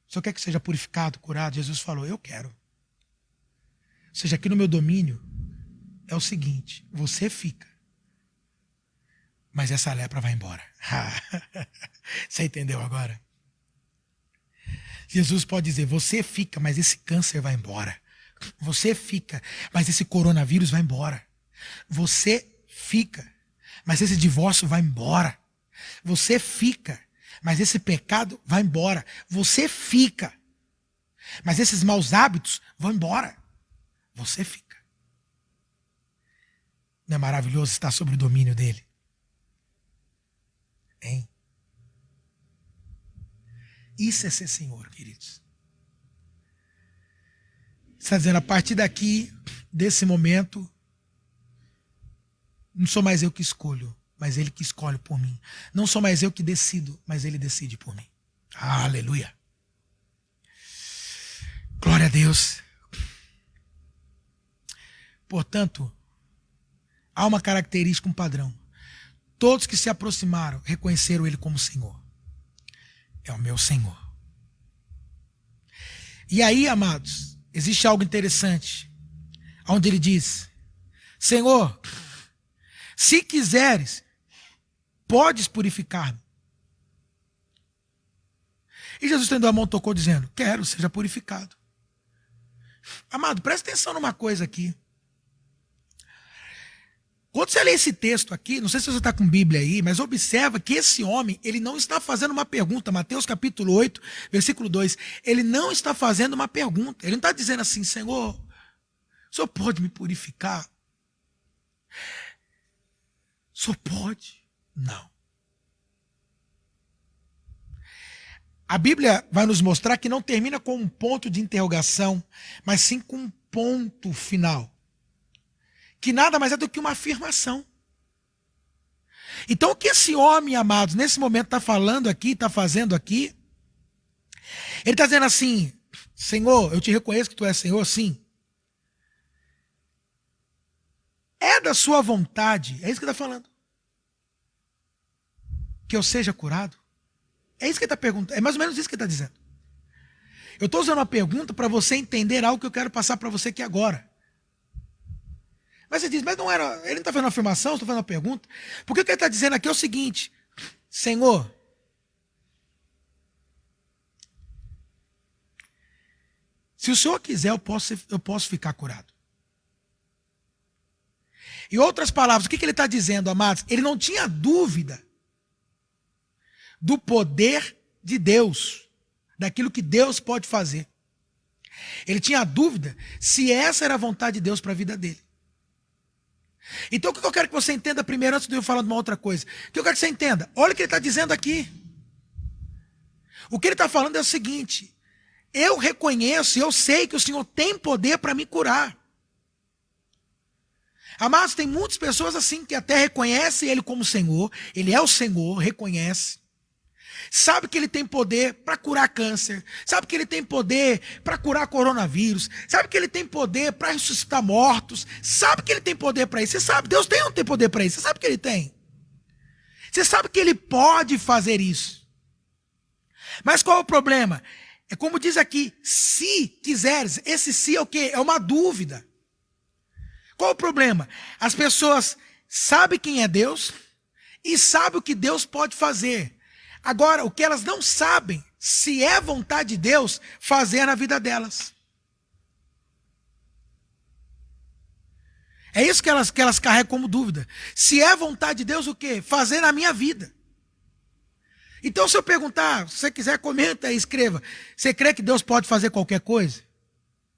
O senhor quer que seja purificado, curado? Jesus falou, eu quero. Ou seja, aqui no meu domínio é o seguinte, você fica. mas essa lepra vai embora. Você entendeu agora? Jesus pode dizer, você fica, mas esse câncer vai embora. Você fica, mas esse coronavírus vai embora. Você fica, mas esse divórcio vai embora. Você fica, mas esse pecado vai embora. Você fica, mas esses maus hábitos vão embora. Você fica. Não é maravilhoso estar sob o domínio dele? Hein? Isso é ser Senhor, queridos. Está dizendo, a partir daqui, desse momento, não sou mais eu que escolho, mas ele que escolhe por mim. Não sou mais eu que decido, mas ele decide por mim. Aleluia. Glória a Deus. Portanto, há uma característica, um padrão. Todos que se aproximaram reconheceram ele como Senhor. É o meu Senhor. E aí, amados, existe algo interessante, onde ele diz, Senhor, se quiseres, podes purificar-me. E Jesus estendeu a mão, tocou, dizendo, quero, seja purificado. Amado, presta atenção numa coisa aqui. Quando você lê esse texto aqui, não sei se você está com Bíblia aí, mas observa que esse homem, ele não está fazendo uma pergunta. Mateus capítulo 8, versículo 2. Ele não está fazendo uma pergunta. Ele não está dizendo assim, Senhor, o Senhor pode me purificar? O Senhor pode? Não. A Bíblia vai nos mostrar que não termina com um ponto de interrogação, mas sim com um ponto final. Que nada mais é do que uma afirmação. Então o que esse homem, amados, nesse momento está falando aqui, está fazendo aqui, ele está dizendo assim, Senhor, eu te reconheço que tu és Senhor, sim. É da sua vontade, é isso que ele está falando, que eu seja curado? É isso que ele está perguntando, é mais ou menos isso que ele está dizendo. Eu estou usando uma pergunta para você entender algo que eu quero passar para você aqui agora. Mas você diz, mas não era, ele não está fazendo uma afirmação, estou fazendo uma pergunta. Porque o que ele está dizendo aqui é o seguinte, Senhor, se o Senhor quiser, eu posso ficar curado. Em outras palavras, o que ele está dizendo, amados? Ele não tinha dúvida do poder de Deus, daquilo que Deus pode fazer. Ele tinha dúvida se essa era a vontade de Deus para a vida dele. Então o que eu quero que você entenda primeiro, antes de eu falar de uma outra coisa? O que eu quero que você entenda? Olha o que ele está dizendo aqui. O que ele está falando é o seguinte, eu reconheço, eu sei que o Senhor tem poder para me curar. Amados, tem muitas pessoas assim que até reconhecem ele como Senhor, ele é o Senhor, reconhece. Sabe que ele tem poder para curar câncer, sabe que ele tem poder para curar coronavírus, sabe que ele tem poder para ressuscitar mortos, sabe que ele tem poder para isso. Você sabe, Deus tem ou não tem poder para isso? Você sabe que ele tem. Você sabe que ele pode fazer isso. Mas qual é o problema? É como diz aqui, se quiseres, esse se é o quê? É uma dúvida. Qual é o problema? As pessoas sabem quem é Deus e sabem o que Deus pode fazer. Agora, o que elas não sabem, se é vontade de Deus, fazer na vida delas. É isso que elas carregam como dúvida. Se é vontade de Deus, o quê? Fazer na minha vida. Então, se eu perguntar, se você quiser, comenta e escreva. Você crê que Deus pode fazer qualquer coisa?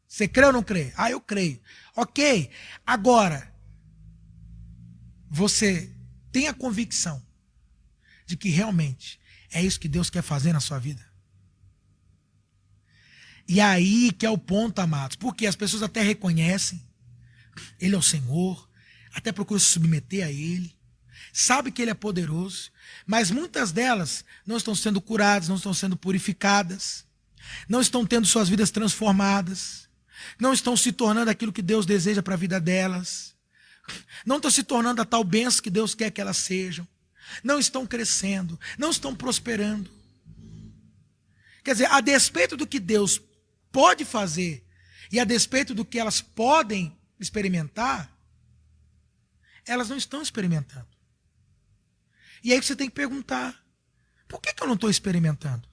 Você crê ou não crê? Ah, eu creio. Ok. Agora, você tem a convicção de que realmente é isso que Deus quer fazer na sua vida? E aí que é o ponto, amados. Porque as pessoas até reconhecem, ele é o Senhor, até procuram se submeter a ele, sabe que ele é poderoso, mas muitas delas não estão sendo curadas, não estão sendo purificadas, não estão tendo suas vidas transformadas, não estão se tornando aquilo que Deus deseja para a vida delas, não estão se tornando a tal bênção que Deus quer que elas sejam, não estão crescendo, não estão prosperando. Quer dizer, a despeito do que Deus pode fazer e a despeito do que elas podem experimentar, elas não estão experimentando. E aí você tem que perguntar, por que eu não estou experimentando?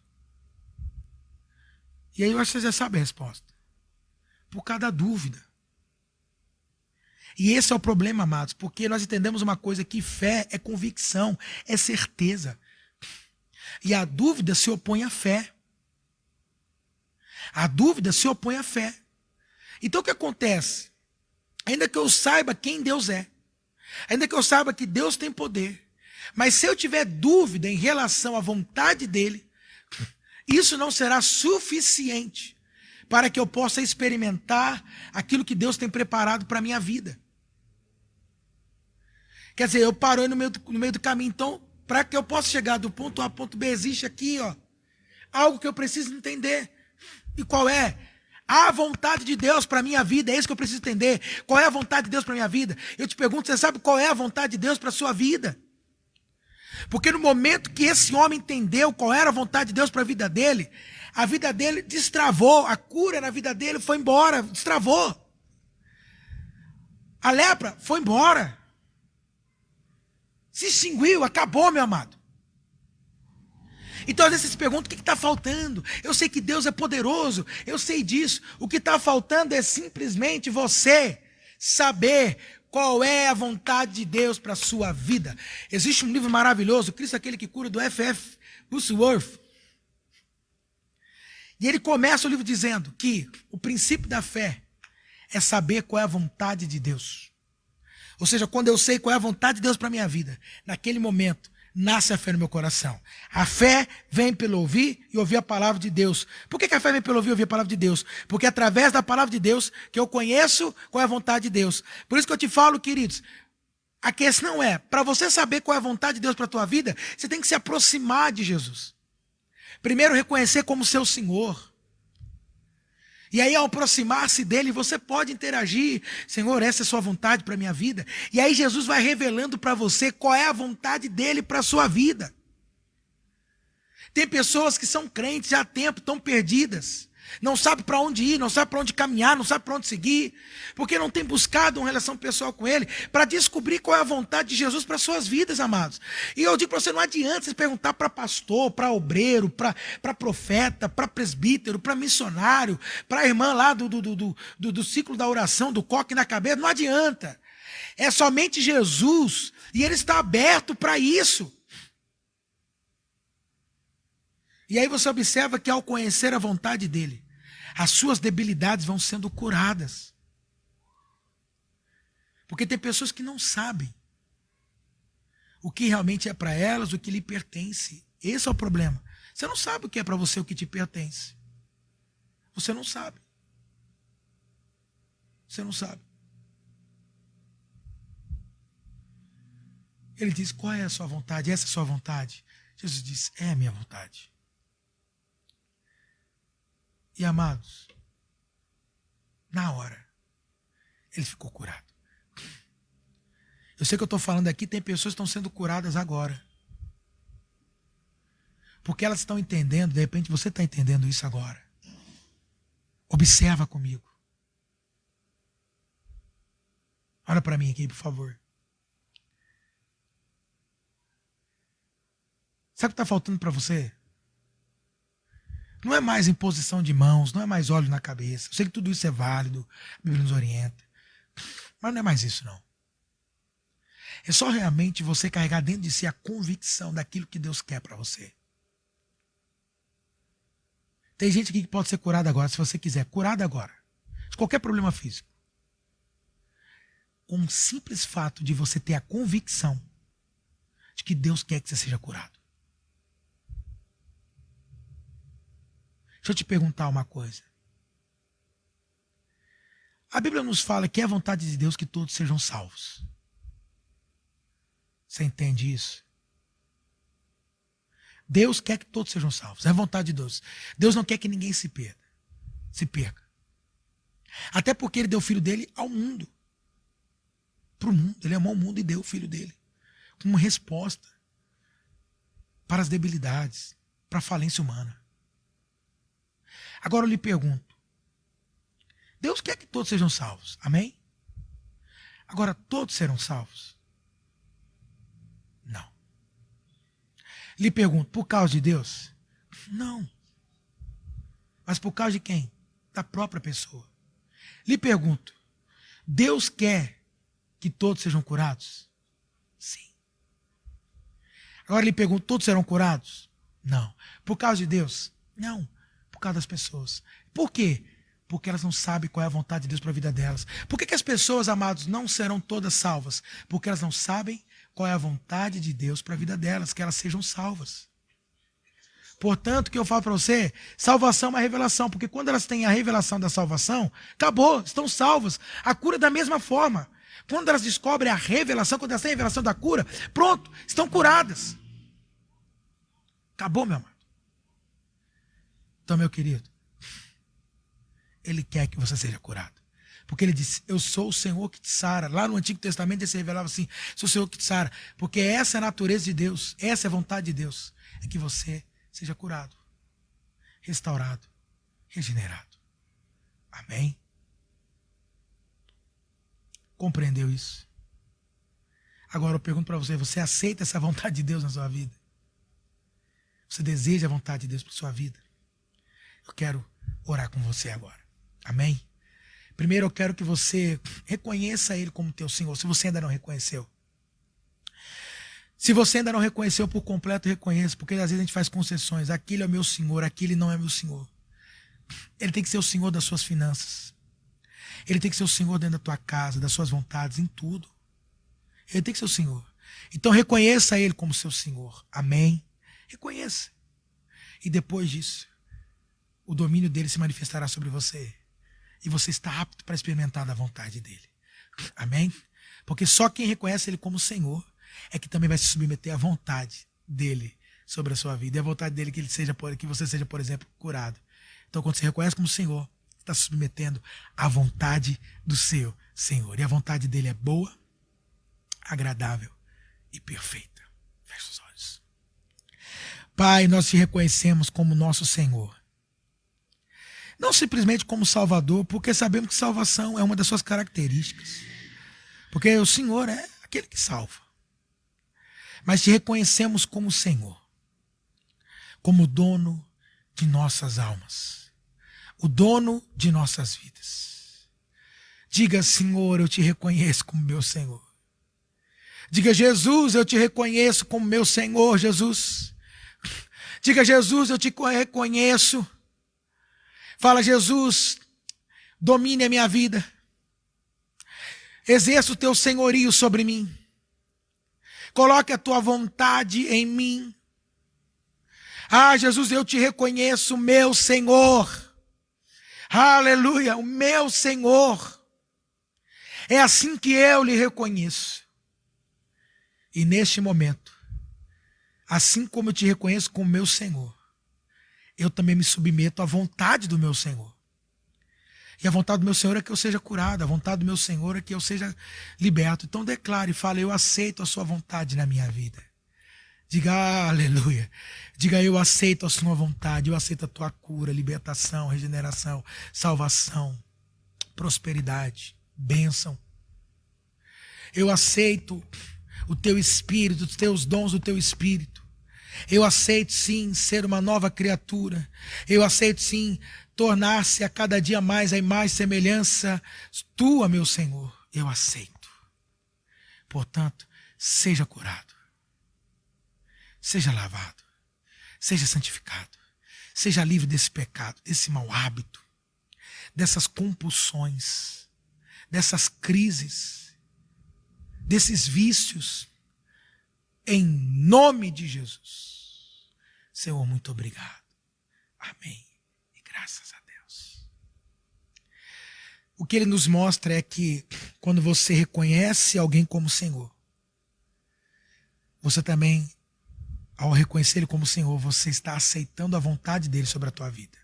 E aí eu acho que você já sabe a resposta. Por causa da dúvida. E esse é o problema, amados, porque nós entendemos uma coisa, que fé é convicção, é certeza. E a dúvida se opõe à fé. A dúvida se opõe à fé. Então o que acontece? Ainda que eu saiba quem Deus é, ainda que eu saiba que Deus tem poder, mas se eu tiver dúvida em relação à vontade dele, isso não será suficiente para que eu possa experimentar aquilo que Deus tem preparado para a minha vida. Quer dizer, eu paro aí no meio do caminho. Então, para que eu possa chegar do ponto A ao ponto B, existe aqui, algo que eu preciso entender. E qual é? A vontade de Deus para a minha vida, é isso que eu preciso entender. Qual é a vontade de Deus para a minha vida? Eu te pergunto, você sabe qual é a vontade de Deus para a sua vida? Porque no momento que esse homem entendeu qual era a vontade de Deus para a vida dele destravou, a cura na vida dele foi embora, destravou. A lepra foi embora. Se extinguiu, acabou, meu amado. Então às vezes você se pergunta o que está faltando. Eu sei que Deus é poderoso, eu sei disso. O que está faltando é simplesmente você saber qual é a vontade de Deus para a sua vida. Existe um livro maravilhoso, Cristo é aquele que cura, do F.F. Bosworth. E ele começa o livro dizendo que o princípio da fé é saber qual é a vontade de Deus. Ou seja, quando eu sei qual é a vontade de Deus para a minha vida, naquele momento, nasce a fé no meu coração. A fé vem pelo ouvir e ouvir a palavra de Deus. Por que a fé vem pelo ouvir e ouvir a palavra de Deus? Porque é através da palavra de Deus que eu conheço qual é a vontade de Deus. Por isso que eu te falo, queridos, a questão é, para você saber qual é a vontade de Deus para a tua vida, você tem que se aproximar de Jesus. Primeiro, reconhecer como seu Senhor. E aí, ao aproximar-se dele, você pode interagir. Senhor, essa é a sua vontade para a minha vida. E aí Jesus vai revelando para você qual é a vontade dele para a sua vida. Tem pessoas que são crentes já há tempo, estão perdidas. Não sabe para onde ir, não sabe para onde caminhar, não sabe para onde seguir. Porque não tem buscado uma relação pessoal com ele para descobrir qual é a vontade de Jesus para suas vidas, amados. E eu digo para você, não adianta você perguntar para pastor, para obreiro, para profeta, para presbítero, para missionário, para a irmã lá do ciclo da oração, do coque na cabeça. Não adianta. É somente Jesus e ele está aberto para isso. E aí você observa que ao conhecer a vontade dele, as suas debilidades vão sendo curadas. Porque tem pessoas que não sabem o que realmente é para elas, o que lhe pertence. Esse é o problema. Você não sabe o que é para você, o que te pertence. Você não sabe. Você não sabe. Ele diz, qual é a sua vontade? Essa é a sua vontade? Jesus diz, é a minha vontade. E amados, na hora, ele ficou curado. Eu sei que eu estou falando aqui, tem pessoas que estão sendo curadas agora. Porque elas estão entendendo, de repente você está entendendo isso agora. Observa comigo. Olha para mim aqui, por favor. Sabe o que está faltando para você? Não é mais imposição de mãos, não é mais óleo na cabeça. Eu sei que tudo isso é válido, a Bíblia nos orienta. Mas não é mais isso, não. É só realmente você carregar dentro de si a convicção daquilo que Deus quer para você. Tem gente aqui que pode ser curada agora, se você quiser. Curada agora. De qualquer problema físico. Com um simples fato de você ter a convicção de que Deus quer que você seja curado. Deixa eu te perguntar uma coisa. A Bíblia nos fala que é a vontade de Deus que todos sejam salvos. Você entende isso? Deus quer que todos sejam salvos. É a vontade de Deus. Deus não quer que ninguém se perca. Até porque ele deu o filho dele ao mundo. Para o mundo. Ele amou o mundo e deu o filho dele. Como resposta para as debilidades, para a falência humana. Agora eu lhe pergunto. Deus quer que todos sejam salvos. Amém? Agora, todos serão salvos? Não. Lhe pergunto, por causa de Deus? Não. Mas por causa de quem? Da própria pessoa. Lhe pergunto, Deus quer que todos sejam curados? Sim. Agora lhe pergunto, todos serão curados? Não. Por causa de Deus? Não. Por causa das pessoas. Por quê? Porque elas não sabem qual é a vontade de Deus para a vida delas. Por que as pessoas, amados, não serão todas salvas? Porque elas não sabem qual é a vontade de Deus para a vida delas, que elas sejam salvas. Portanto, o que eu falo para você, salvação é uma revelação, porque quando elas têm a revelação da salvação, acabou, estão salvas. A cura da mesma forma. Quando elas descobrem a revelação, quando elas têm a revelação da cura, pronto, estão curadas. Acabou, meu amado. Então, meu querido, Ele quer que você seja curado. Porque Ele disse, eu sou o Senhor que te sara. Lá no Antigo Testamento Ele se revelava assim, sou o Senhor que te sara. Porque essa é a natureza de Deus, essa é a vontade de Deus. É que você seja curado, restaurado, regenerado. Amém? Compreendeu isso? Agora eu pergunto para você, você aceita essa vontade de Deus na sua vida? Você deseja a vontade de Deus para sua vida? Eu quero orar com você agora. Amém? Primeiro eu quero que você reconheça Ele como teu Senhor, se você ainda não reconheceu. Se você ainda não reconheceu por completo, reconheça, porque às vezes a gente faz concessões. Aquele é o meu Senhor, aquele não é meu Senhor. Ele tem que ser o Senhor das suas finanças. Ele tem que ser o Senhor dentro da tua casa, das suas vontades, em tudo. Ele tem que ser o Senhor. Então reconheça Ele como seu Senhor. Amém? Reconheça. E depois disso, o domínio dele se manifestará sobre você. E você está apto para experimentar da vontade dele. Amém? Porque só quem reconhece Ele como Senhor é que também vai se submeter à vontade dele sobre a sua vida. E a vontade dele é que você seja, por exemplo, curado. Então, quando você reconhece como Senhor, está se submetendo à vontade do seu Senhor. E a vontade dele é boa, agradável e perfeita. Feche os olhos. Pai, nós te reconhecemos como nosso Senhor. Não simplesmente como Salvador, porque sabemos que salvação é uma das suas características. Porque o Senhor é aquele que salva. Mas te reconhecemos como Senhor, como dono de nossas almas, o dono de nossas vidas. Diga, Senhor, eu te reconheço como meu Senhor. Diga, Jesus, eu te reconheço como meu Senhor, Jesus. Diga, Jesus, eu te reconheço. Fala, Jesus, domine a minha vida. Exerça o teu senhorio sobre mim. Coloque a tua vontade em mim. Ah, Jesus, eu te reconheço, meu Senhor. Aleluia, o meu Senhor. É assim que eu lhe reconheço. E neste momento, assim como eu te reconheço como meu Senhor, eu também me submeto à vontade do meu Senhor. E a vontade do meu Senhor é que eu seja curado. A vontade do meu Senhor é que eu seja liberto. Então declare e fale, eu aceito a sua vontade na minha vida. Diga, aleluia. Diga, eu aceito a sua vontade. Eu aceito a tua cura, libertação, regeneração, salvação, prosperidade, bênção. Eu aceito o teu Espírito, os teus dons do teu Espírito. Eu aceito sim ser uma nova criatura. Eu aceito sim tornar-se a cada dia mais a imagem e semelhança tua, meu Senhor. Eu aceito. Portanto, seja curado. Seja lavado. Seja santificado. Seja livre desse pecado, desse mau hábito, dessas compulsões, dessas crises, desses vícios. Em nome de Jesus. Senhor, muito obrigado. Amém. E graças a Deus. O que ele nos mostra é que quando você reconhece alguém como Senhor, você também, ao reconhecer ele como Senhor, você está aceitando a vontade dele sobre a tua vida.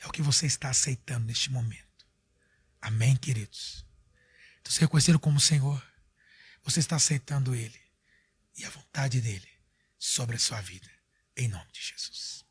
É o que você está aceitando neste momento. Amém, queridos? Então, se reconhecer como Senhor, você está aceitando ele e a vontade dele sobre a sua vida, em nome de Jesus.